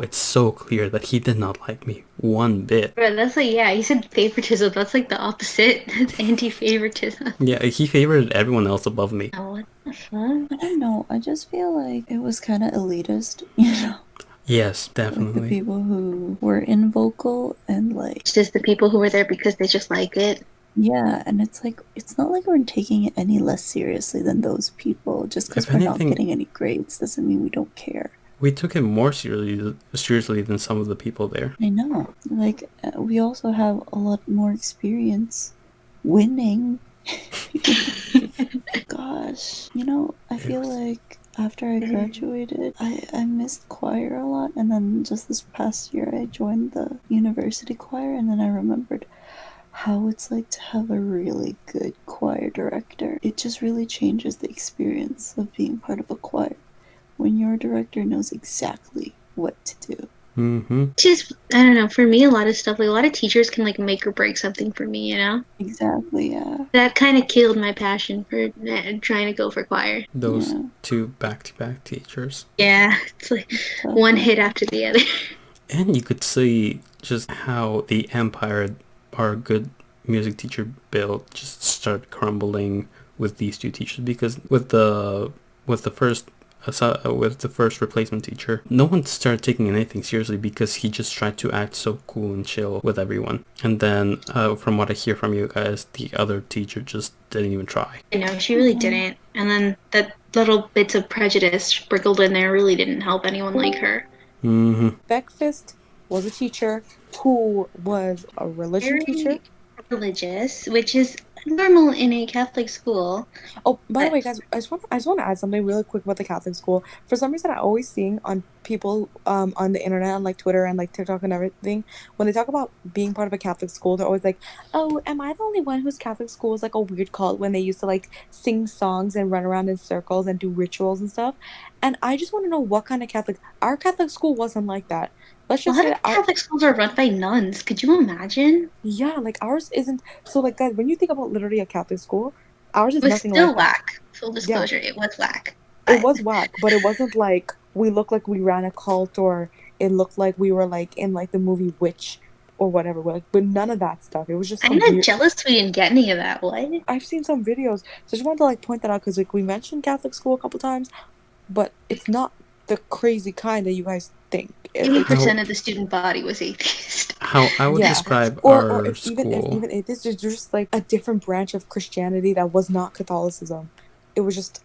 it's so clear that he did not like me one bit. But that's like, yeah, you said favoritism. That's like the opposite. That's anti-favoritism. Yeah, he favored everyone else above me. Oh, what the fuck? I don't know. I just feel like it was kind of elitist, you know? Yes, Like the definitely. people who were in vocal and like, It's just the people who were there because they just like it. yeah, and it's like, it's not like we're taking it any less seriously than those people. Just because If we're not anything, getting any grades doesn't mean we don't care. we took it more seriously than some of the people there. I know. Like, we also have a lot more experience winning. Gosh, you know, I feel like after I graduated, I missed choir a lot, and then just this past year I joined the university choir, and then I remembered how it's like to have a really good choir director. It just really changes the experience of being part of a choir when your director knows exactly what to do. Mm-hmm. Just, I don't know, for me, a lot of stuff, like a lot of teachers can like make or break something for me, you know? Exactly, yeah. That kind of killed my passion for trying to go for choir. Those Yeah. two back-to-back teachers. Yeah, it's like Tough, one yeah. hit after the other. And you could see just how the empire our good music teacher built just started crumbling with these two teachers, because with the first with the first replacement teacher, no one started taking anything seriously, because he just tried to act so cool and chill with everyone. And then from what I hear from you guys, the other teacher just didn't even try. You know, she really didn't. And then that little bits of prejudice sprinkled in there really didn't help anyone like her. Mm-hmm. Beckfist was a teacher who was a religion teacher. Very religious, which is normal in a Catholic school. Oh, by the way, guys, I just want to add something really quick about the Catholic school. For some reason, I always seeing on people on the internet on like Twitter and like TikTok and everything, when they talk about being part of a Catholic school, they're always like, "Oh, am I the only one whose Catholic school is like a weird cult when they used to like sing songs and run around in circles and do rituals and stuff?" And I just want to know what kind of Catholic. Our Catholic school wasn't like that. Let's A just lot say of that our Catholic schools are run by nuns. Could you imagine? yeah, like ours isn't. So like guys, when you think about literally a Catholic school, ours It is was nothing like still that. whack. Full Yeah, disclosure, it was whack. it But was whack, but it wasn't like we looked like we ran a cult or it looked like we were like in like the movie Witch or whatever. We're like, but none of that stuff. It was just I'm some not weird. jealous we didn't get any of that. What? I've seen some videos, so I just wanted to like point that out because like we mentioned Catholic school a couple times, but it's not the crazy kind that you guys think. It's 80% How of the student body was atheist. how I would yeah, describe or our if school. even it is just like a different branch of Christianity that was not Catholicism. It was just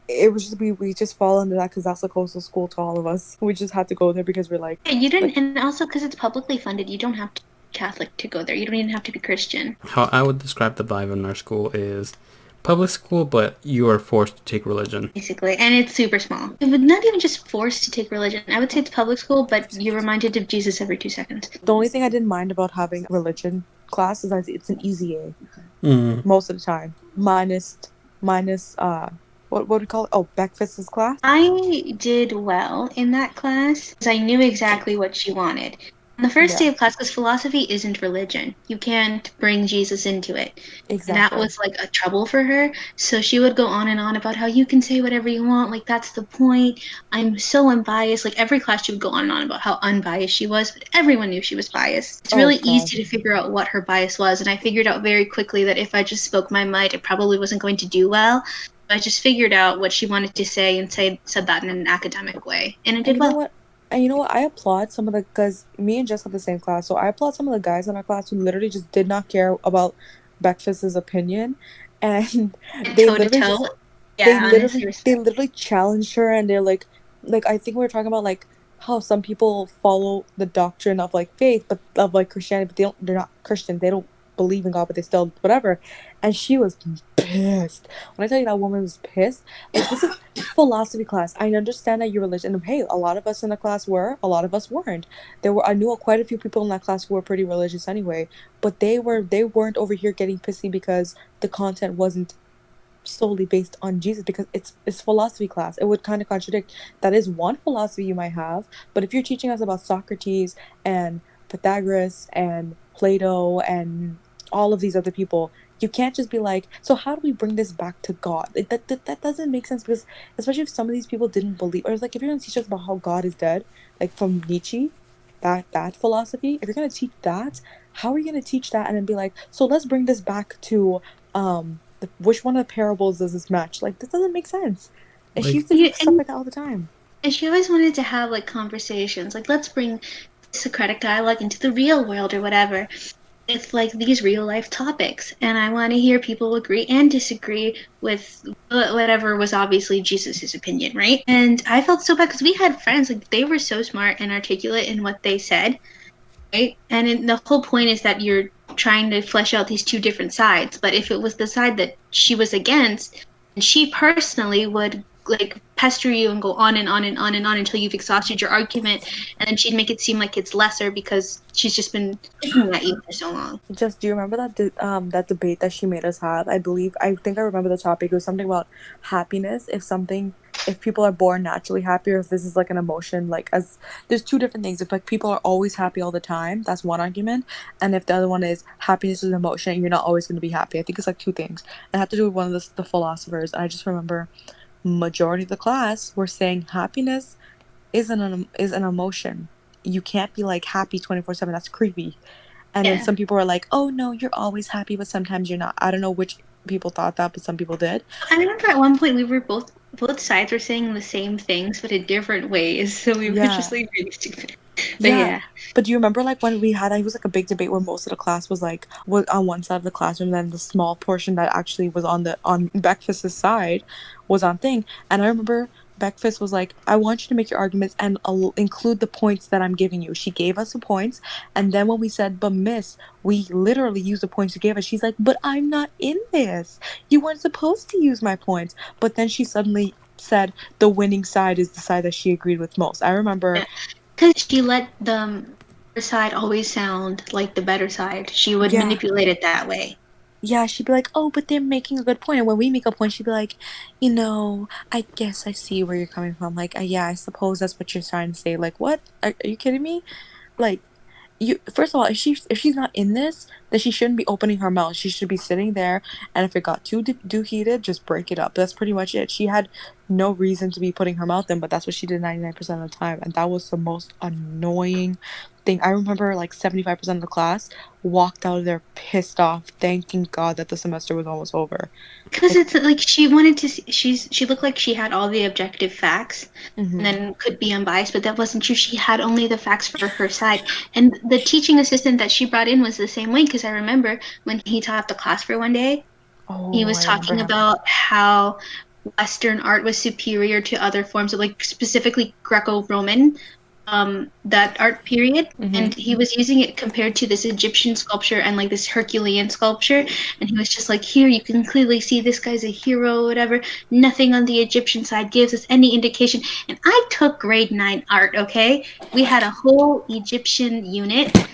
it was just we just fall into that because that's the closest school to all of us. We just had to go there because we're Yeah, you like didn't, and also because it's publicly funded, you don't have to be Catholic to go there. You don't even have to be Christian. How I would describe the vibe in our school is public school, but you are forced to take religion. Basically, and it's super small. It would not even just forced to take religion. I would say it's public school, but you're reminded of Jesus every 2 seconds. the only thing I didn't mind about having religion class is that it's an easy A Mm. most of the time, minus what do we call it? Oh, Beckfist's class. I did well in that class because I knew exactly what she wanted. On the first day Yeah, of class, because philosophy isn't religion, you can't bring Jesus into it. And that exactly. was like a trouble for her. So she would go on and on about how you can say whatever you want, like that's the point. I'm so unbiased. Like every class, she would go on and on about how unbiased she was, but everyone knew she was biased. It's Oh really God. easy to figure out what her bias was, and I figured out very quickly that if I just spoke my mind, it probably wasn't going to do well. I just figured out what she wanted to say and said that in an academic way, and it And did you know well. what? And you know what? I applaud some of the because me and Jess had the same class, so I applaud some of the guys in our class who literally just did not care about Beckfist's opinion, and they Toe to literally toe. just Yeah, honestly, they respect. literally challenged her, and they're like I think we were talking about like how some people follow the doctrine of like faith, but of like Christianity, but they're not Christian. They don't believe in God, but they still whatever. And she was pissed. When I tell you that woman was pissed, like this is philosophy class. I understand that you're religious, and hey, a lot of us in the class were, a lot of us weren't. I knew quite a few people in that class who were pretty religious anyway, but they weren't over here getting pissy because the content wasn't solely based on Jesus because it's philosophy class. It would kind of contradict. That is one philosophy you might have, but if you're teaching us about Socrates and Pythagoras and Plato and all of these other people, you can't just be like, so how do we bring this back to God? That doesn't make sense because especially if some of these people didn't believe, or it's like if you're gonna teach us about how God is dead, like from Nietzsche, that philosophy, if you're gonna teach that, how are you gonna teach that and then be like, so let's bring this back to which one of the parables does this match? Like this doesn't make sense. And she Like used to do Yeah, stuff like that all the time. and she always wanted to have like conversations, like let's bring Socratic dialogue into the real world or whatever. It's like these real life topics, and I want to hear people agree and disagree with whatever was obviously Jesus's opinion, right? And I felt so bad because we had friends like they were so smart and articulate in what they said, right? And the whole point is that you're trying to flesh out these two different sides. But if it was the side that she was against, and she personally would like pester you and go on and on and on and on until you've exhausted your argument, and then she'd make it seem like it's lesser because she's just been picking at you for so long. Just do you remember that debate that she made us have? I think I remember the topic. It was something about happiness. If people are born naturally happy or if this is like an emotion, like as there's two different things. If like people are always happy all the time, that's one argument. And if the other one is happiness is an emotion, you're not always gonna be happy. I think it's like two things. It had to do with one of the philosophers. And I just remember majority of the class were saying happiness is an emotion. You can't be like happy 24/7. That's creepy. And then Yeah. some people were like, "Oh no, you're always happy, but sometimes you're not." I don't know which people thought that, but some people did. I remember at one point we were both sides were saying the same things but in different ways, so we were just Yeah. like really stupid. But Yeah. yeah. But do you remember like when we had it was like a big debate where most of the class was on one side of the classroom, and then the small portion that actually was on Beckfist's side was on thing. And I remember Beckfist was like, I want you to make your arguments and include the points that I'm giving you. She gave us the points, and then when we said, but miss, we literally used the points you gave us, she's like, but I'm not in this. You weren't supposed to use my points. But then she suddenly said the winning side is the side that she agreed with most. I remember. Because she let her side always sound like the better side. She would Yeah. manipulate it that way. Yeah, she'd be like, oh, but they're making a good point. And when we make a point, she'd be like, I guess I see where you're coming from. Like, yeah, I suppose that's what you're trying to say. Like, what? Are you kidding me? Like, you first of all, if she's not in this, then she shouldn't be opening her mouth. She should be sitting there, and if it got too heated, just break it up. That's pretty much it. She had no reason to be putting her mouth in, but that's what she did 99% of the time, and that was the most annoying thing. I remember like 75% of the class walked out of there pissed off, thanking God that the semester was almost over. Because Like, it's like she wanted to. She looked like she had all the objective facts, and mm-hmm. then could be unbiased, but that wasn't true. She had only the facts for her side, and the teaching assistant that she brought in was the same way. Because I remember when he taught the class for one day, he Oh, was I remember talking him. about how Western art was superior to other forms of, like, specifically Greco-Roman, that art period. Mm-hmm. And he was using it compared to this Egyptian sculpture and like this Herculean sculpture. And he was just like, here, you can clearly see this guy's a hero, whatever. Nothing on the Egyptian side gives us any indication. And I took grade 9 art, okay? We had a whole Egyptian unit.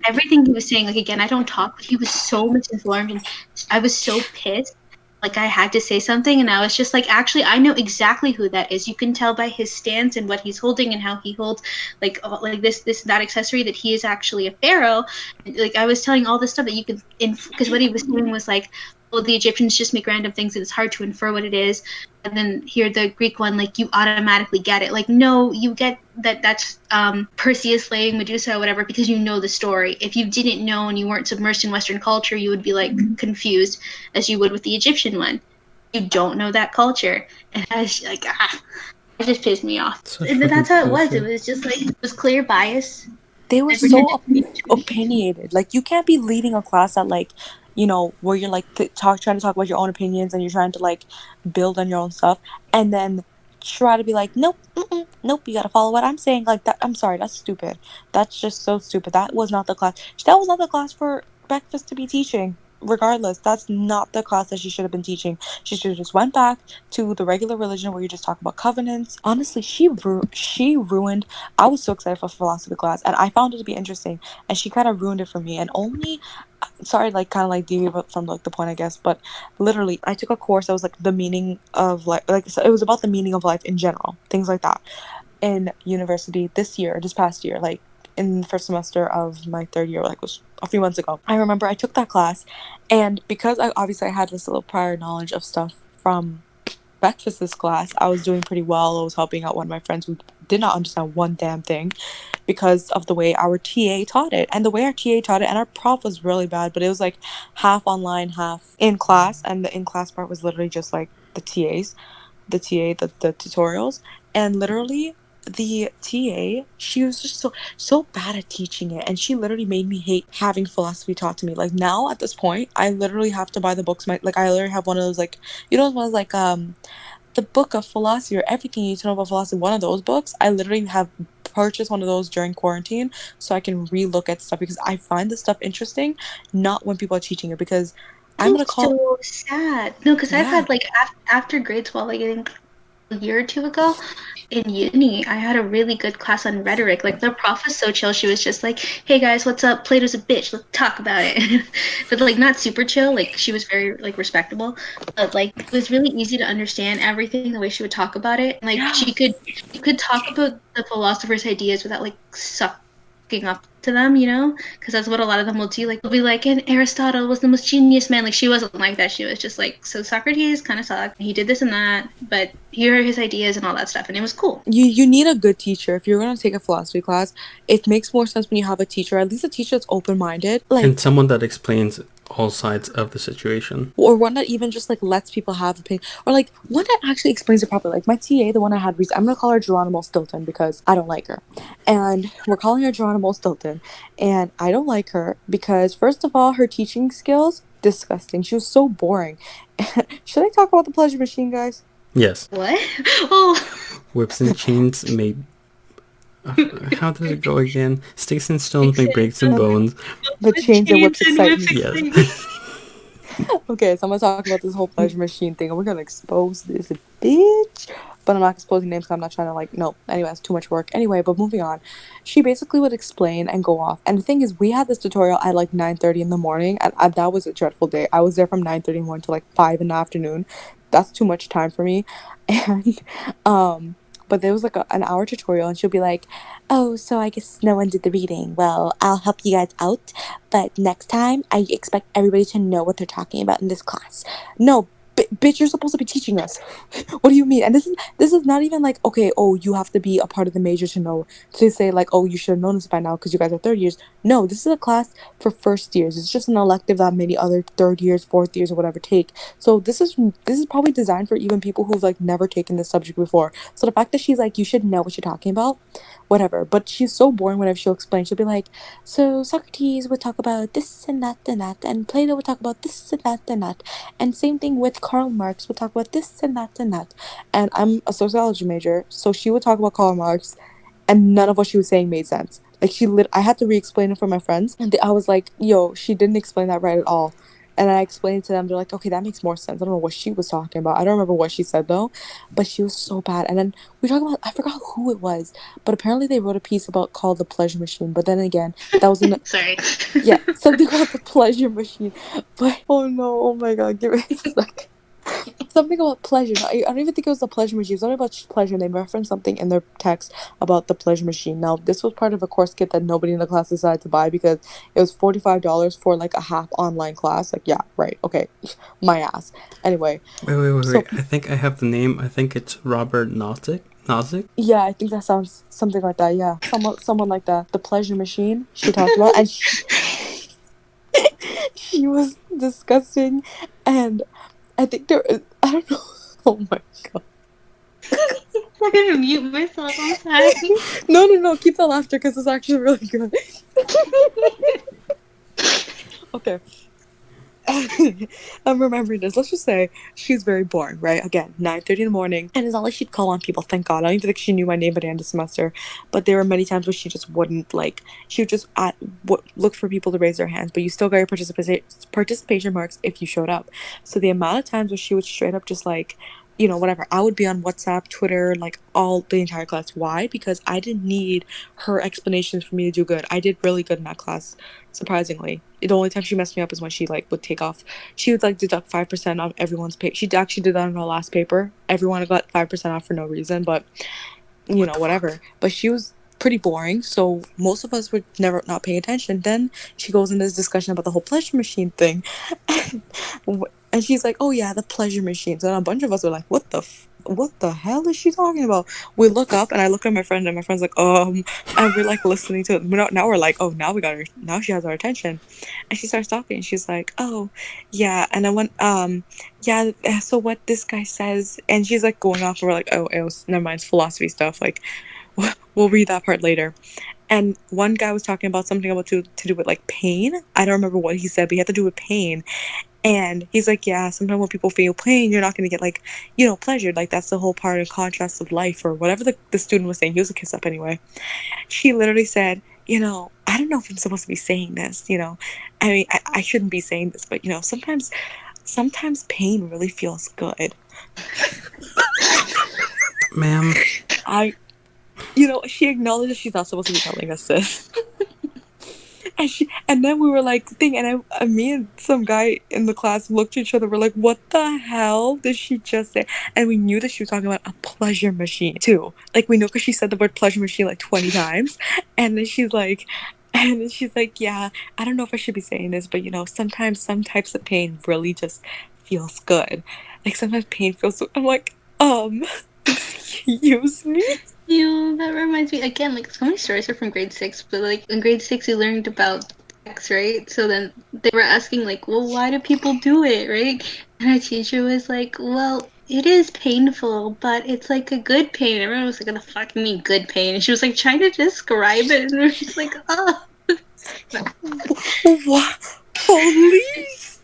Everything he was saying, like, again, I don't talk, but he was so misinformed, and I was so pissed. Like, I had to say something, and I was just like, actually, I know exactly who that is. You can tell by his stance and what he's holding and how he holds, like, that accessory, that he is actually a pharaoh. Like, I was telling all this stuff that you can, because what he was saying was like, well, the Egyptians just make random things, and it's hard to infer what it is. And then here, the Greek one, like, you automatically get it. Like, no, you get that's Perseus slaying Medusa or whatever because you know the story. If you didn't know and you weren't submersed in Western culture, you would be like confused as you would with the Egyptian one. You don't know that culture, and I was like, it just pissed me off. Such And fucking that's how it was. It bullshit. was just like, it was clear bias They were and pretended so to be opinionated. Like, you can't be leading a class that, like, where you're like trying to talk about your own opinions and you're trying to like build on your own stuff, and then try to be like, nope, nope, you gotta follow what I'm saying. Like that. I'm sorry, that's stupid. That's just so stupid. That was not the class. That was not the class for breakfast to be teaching. Regardless, that's not the class that she should have been teaching. She should have just went back to the regular religion where you just talk about covenants. Honestly, she ruined. I was so excited for philosophy class, and I found it to be interesting, and she kind of ruined it for me. And only, sorry, like kind of like deviate from like the point, I guess, but literally, I took a course that was like the meaning of life, like so it was about the meaning of life in general, things like that, in university this past year, like in the first semester of my third year, like was a few months ago. I remember I took that class, and because I had this little prior knowledge of stuff from breakfast's class, I was doing pretty well. I was helping out one of my friends who did not understand one damn thing because of the way our TA taught it. And the way our TA taught it, and our prof was really bad, but it was like half online, half in class. And the in class part was literally just like the tutorials. And literally, the TA, she was just so bad at teaching it, and she literally made me hate having philosophy taught to me. Like now at this point, I literally have to buy the books. I literally have one of those, like, ones like the book of philosophy, or everything you need to know about philosophy. One of those books, I literally have purchased one of those during quarantine so I can relook at stuff because I find this stuff interesting, not when people are teaching it. Because I'm gonna call, so sad. No, because I've yeah, had like after grade 12, like I think a year or two ago, in uni, I had a really good class on rhetoric. Like the prof was so chill. She was just like, "Hey guys, what's up? Plato's a bitch. Let's talk about it." But like not super chill. Like she was very like respectable, but like it was really easy to understand everything the way she would talk about it. Like yeah. you could talk about the philosopher's ideas without like sucking up to them, you know? Because that's what a lot of them will do. Like they'll be like, "And Aristotle was the most genius man." Like she wasn't like that. She was just like, "So Socrates kind of sucked. He did this and that, but here are his ideas and all that stuff," and it was cool. You need a good teacher. If you're gonna take a philosophy class, it makes more sense when you have a teacher, at least a teacher that's open-minded, like, And someone that explains all sides of the situation. or one that even just like lets people have opinion, or like one that actually explains it properly. Like my TA, the one I had recently, I'm gonna call her Geronimo Stilton because I don't like her, and we're calling her Geronimo Stilton, and I don't like her because first of all, her teaching skills disgusting. She was so boring. Should I talk about the pleasure machine, guys? Yes. What? Oh, Whips and chains may... how does it go again? Sticks and stones may break some bones. The chains and whips excite me. Yes. Okay, so I'm gonna talk about this whole pleasure machine thing, and we're gonna expose this bitch. But I'm not exposing names 'cause I'm not trying to like no. Anyway, it's too much work. Anyway, but moving on. She basically would explain and go off. And the thing is, we had this tutorial at like 9:30 in the morning, and that was a dreadful day. I was there from 9:30 in the morning to like 5 in the afternoon. That's too much time for me. And but there was like an hour tutorial, and she'll be like, "Oh, so I guess no one did the reading. Well, I'll help you guys out. But next time, I expect everybody to know what they're talking about in this class. No, bitch, you're supposed to be teaching us. What do you mean?" And this is not even like, okay, oh, you have to be a part of the major to know, to say like, oh, you should have known this by now because you guys are third years. No, this is a class for first years. It's just an elective that many other third years, fourth years, or whatever take. So this is probably designed for even people who've like never taken this subject before. So the fact that she's like, you should know what you're talking about, whatever. But she's so boring whenever she'll explain. She'll be like, so Socrates would talk about this and that, and Plato would talk about this and that, and same thing with Karl Marx would talk about this and that and that. And I'm a sociology major, so she would talk about Karl Marx, and none of what she was saying made sense. Like I had to re-explain it for my friends, and I was like, "Yo, she didn't explain that right at all." And I explained to them. They're like, "Okay, that makes more sense." I don't know what she was talking about. I don't remember what she said though, but she was so bad. And then we talked about, I forgot who it was, but apparently they wrote a piece about called the pleasure machine. But then again, that was in Sorry. yeah, something about the pleasure machine. But oh no, oh my god, give me a sec. Something about pleasure. No, I don't even think it was the pleasure machine. It was something about pleasure. And they referenced something in their text about the pleasure machine. Now, this was part of a course kit that nobody in the class decided to buy because it was $45 for like a half online class. Like, yeah, right, okay, my ass. Anyway, Wait. so I think I have the name. I think it's Robert Nozick. Nozick? yeah, I think that sounds something like that. Yeah, someone like that. The pleasure machine she talked about, and she was disgusting, and I think there. I don't know. Oh my god. I'm gonna mute myself. I'm sorry. No. Keep the laughter because it's actually really good. Okay. I'm remembering this. Let's just say she's very boring, right? Again, 9:30 in the morning, and it's not like she'd call on people. Thank God. I don't even think she knew my name by the end of the semester. But there were many times where she just wouldn't like. She would just look for people to raise their hands, but you still got your participation marks if you showed up. So the amount of times where she would straight up just like, whatever. I would be on WhatsApp, Twitter, like all the entire class. Why? Because I didn't need her explanations for me to do good. I did really good in that class, surprisingly. The only time she messed me up is when she like would take off. She would like deduct 5% on everyone's pay. She actually did that on her last paper. Everyone got 5% off for no reason, but What the whatever. fuck? But she was pretty boring, so most of us were never not paying attention. Then she goes into this discussion about the whole pleasure machine thing, and she's like, "Oh yeah, the pleasure machine." So a bunch of us were like, What the hell is she talking about?" We look up, and I look at my friend, and my friend's like, and we're like listening to it. Now we're like, "Oh, now we got her. Now she has our attention," and she starts talking. And she's like, "Oh, yeah," and I went, yeah, so what this guy says, and she's like going off, and we're like, oh, it was, never mind, it's philosophy stuff, like, we'll read that part later. And one guy was talking about something about to do with like pain. I don't remember what he said, but he had to do with pain. And he's like, yeah, sometimes when people feel pain, you're not going to get like, pleasured. Like that's the whole part and contrast of life, or whatever the student was saying. He was a kiss up anyway. She literally said, I don't know if I'm supposed to be saying this, I mean, I shouldn't be saying this, but sometimes pain really feels good. Ma'am, I, she acknowledges she's not supposed to be telling us this. And then we were like, me and some guy in the class looked at each other. We're like, what the hell did she just say? And we knew that she was talking about a pleasure machine too. Like we know because she said the word pleasure machine like 20 times. And then she's like, yeah, I don't know if I should be saying this, but sometimes some types of pain really just feels good. Like sometimes pain feels so, I'm like, excuse me? That reminds me again. Like so many stories are from grade 6, but like in grade 6 we learned about sex, right? So then they were asking like, well, why do people do it, right? And our teacher was like, well, it is painful, but it's like a good pain. Everyone was like, what the fuck you mean good pain? And she was like trying to describe it, and we were just like, oh. What? Police?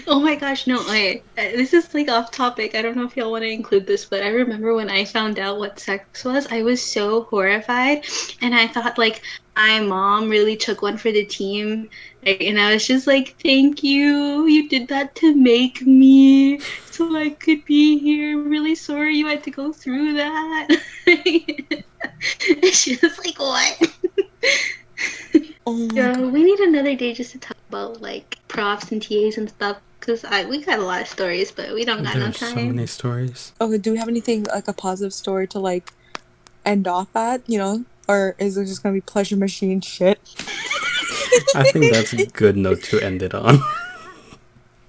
Oh my gosh, no, okay. This is like off topic. I don't know if y'all want to include this, but I remember when I found out what sex was, I was so horrified. And I thought, like, my mom really took one for the team. Like, and I was just like, thank you. You did that to make me so I could be here. I'm really sorry you had to go through that. And she was like, what? Oh my Yeah, god. we need another day just to talk about like profs and TAs and stuff. Cause we got a lot of stories, but we don't got no There's so time. many stories. Okay, do we have anything like a positive story to like end off at, you know? Or is it just gonna be pleasure machine shit? I think that's a good note to end it on.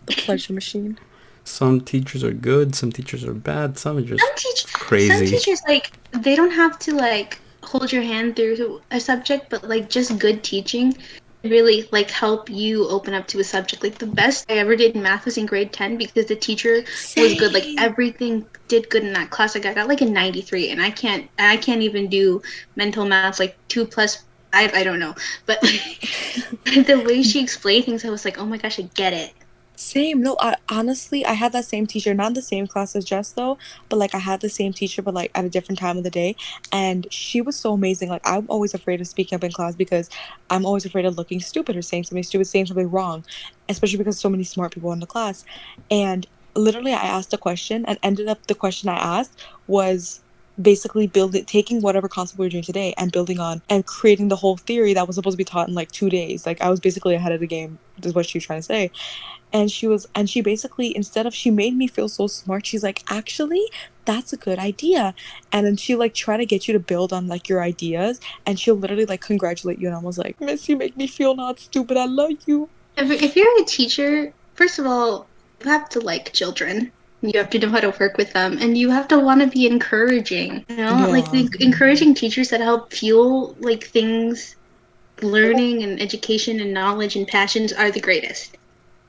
The pleasure machine. Some teachers are good, some teachers are bad, some are just Some crazy. teachers like they don't have to like hold your hand through a subject, but like just good teaching really like help you open up to a subject. Like the best I ever did in math was in grade 10 because the teacher was good. Like Same. everything did good in that class. Like I got like a 93, and I can't even do mental maths like 2 plus 5. I don't know, but like, the way she explained things, I was like, oh my gosh, I get it. Same. No, I honestly I had that same teacher, not in the same class as Jess though, but like I had the same teacher but like at a different time of the day. And she was so amazing. Like I'm always afraid of speaking up in class because I'm always afraid of looking stupid or saying something stupid, saying something wrong, especially because so many smart people in the class. And literally I asked a question and ended up the question I asked was basically building taking whatever concept we were doing today and building on and creating the whole theory that was supposed to be taught in like 2 days. Like I was basically ahead of the game, is what she was trying to say. And she basically, instead of, she made me feel so smart, she's like, actually that's a good idea. And then she like try to get you to build on like your ideas, and she'll literally like congratulate you, and I was like, miss, you make me feel not stupid, I love you. If you're a teacher, first of all, you have to like children. You have to know how to work with them, and you have to want to be encouraging. You know, like Yeah, the encouraging teachers that help fuel like things, learning and education and knowledge and passions are the greatest,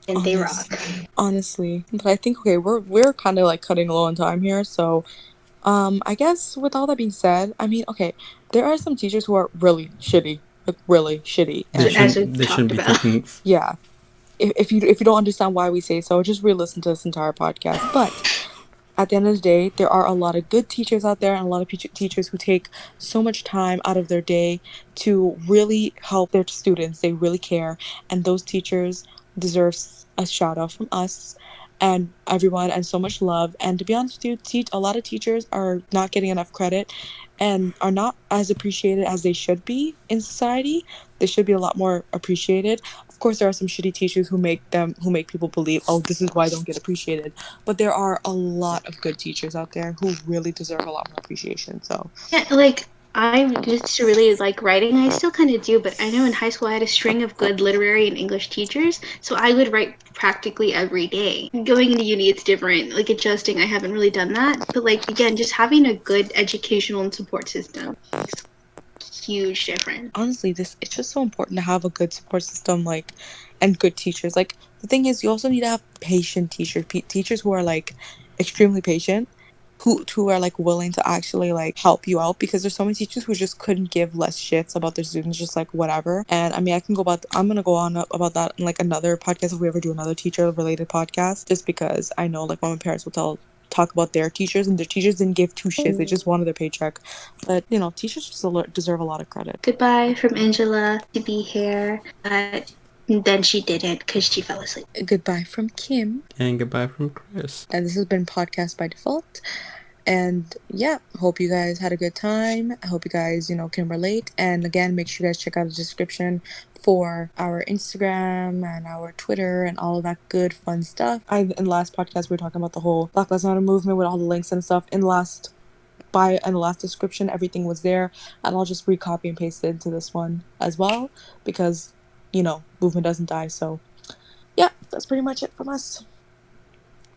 and they rock. honestly. But I think, okay, we're kind of like cutting low on time here, so I guess with all that being said, I mean, okay, there are some teachers who are really shitty, like really shitty, They and As we shouldn't. They shouldn't talked be about. taking. yeah, if you don't understand why we say so, just re-listen to this entire podcast. But at the end of the day, there are a lot of good teachers out there and a lot of teachers who take so much time out of their day to really help their students. They really care. And those teachers deserve a shout out from us and everyone, and so much love. And to be honest with you, a lot of teachers are not getting enough credit and are not as appreciated as they should be in society. They should be a lot more appreciated. Of course, there are some shitty teachers who make people believe, oh, this is why I don't get appreciated. But there are a lot of good teachers out there who really deserve a lot more appreciation. So, Yeah, like I used to really like writing. I still kind of do, but I know in high school I had a string of good literary and English teachers, so I would write practically every day. Going into uni, it's different. Like adjusting, I haven't really done that, but like again, just having a good educational and support system makes a huge difference. honestly, this it's just so important to have a good support system, like, and good teachers. Like, the thing is, you also need to have patient teachers, teachers who are like extremely patient, who are like willing to actually like help you out, because there's so many teachers who just couldn't give less shits about their students, just like whatever. And I mean, I'm gonna go on about that in like another podcast if we ever do another teacher related podcast, just because I know like when my parents will talk about their teachers, and their teachers didn't give two shits, they just wanted their paycheck. But you know, teachers just deserve a lot of credit. Goodbye from Angela to be here, but then she didn't because she fell asleep. Goodbye from Kim. And goodbye from Chris. And this has been Podcast by Default. And yeah, hope you guys had a good time. I hope you guys, you know, can relate. And again, make sure you guys check out the description for our Instagram and our Twitter and all of that good fun stuff. In the last podcast we were talking about the whole Black Lives Matter movement with all the links and stuff. In the last description, everything was there, and I'll just recopy and paste it into this one as well, because you know, movement doesn't die. So yeah, that's pretty much it from us.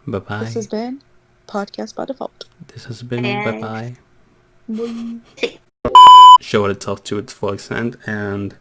Bye This has bye. been Podcast by Default. This has been bye And bye. Bye. Show itself to its full extent and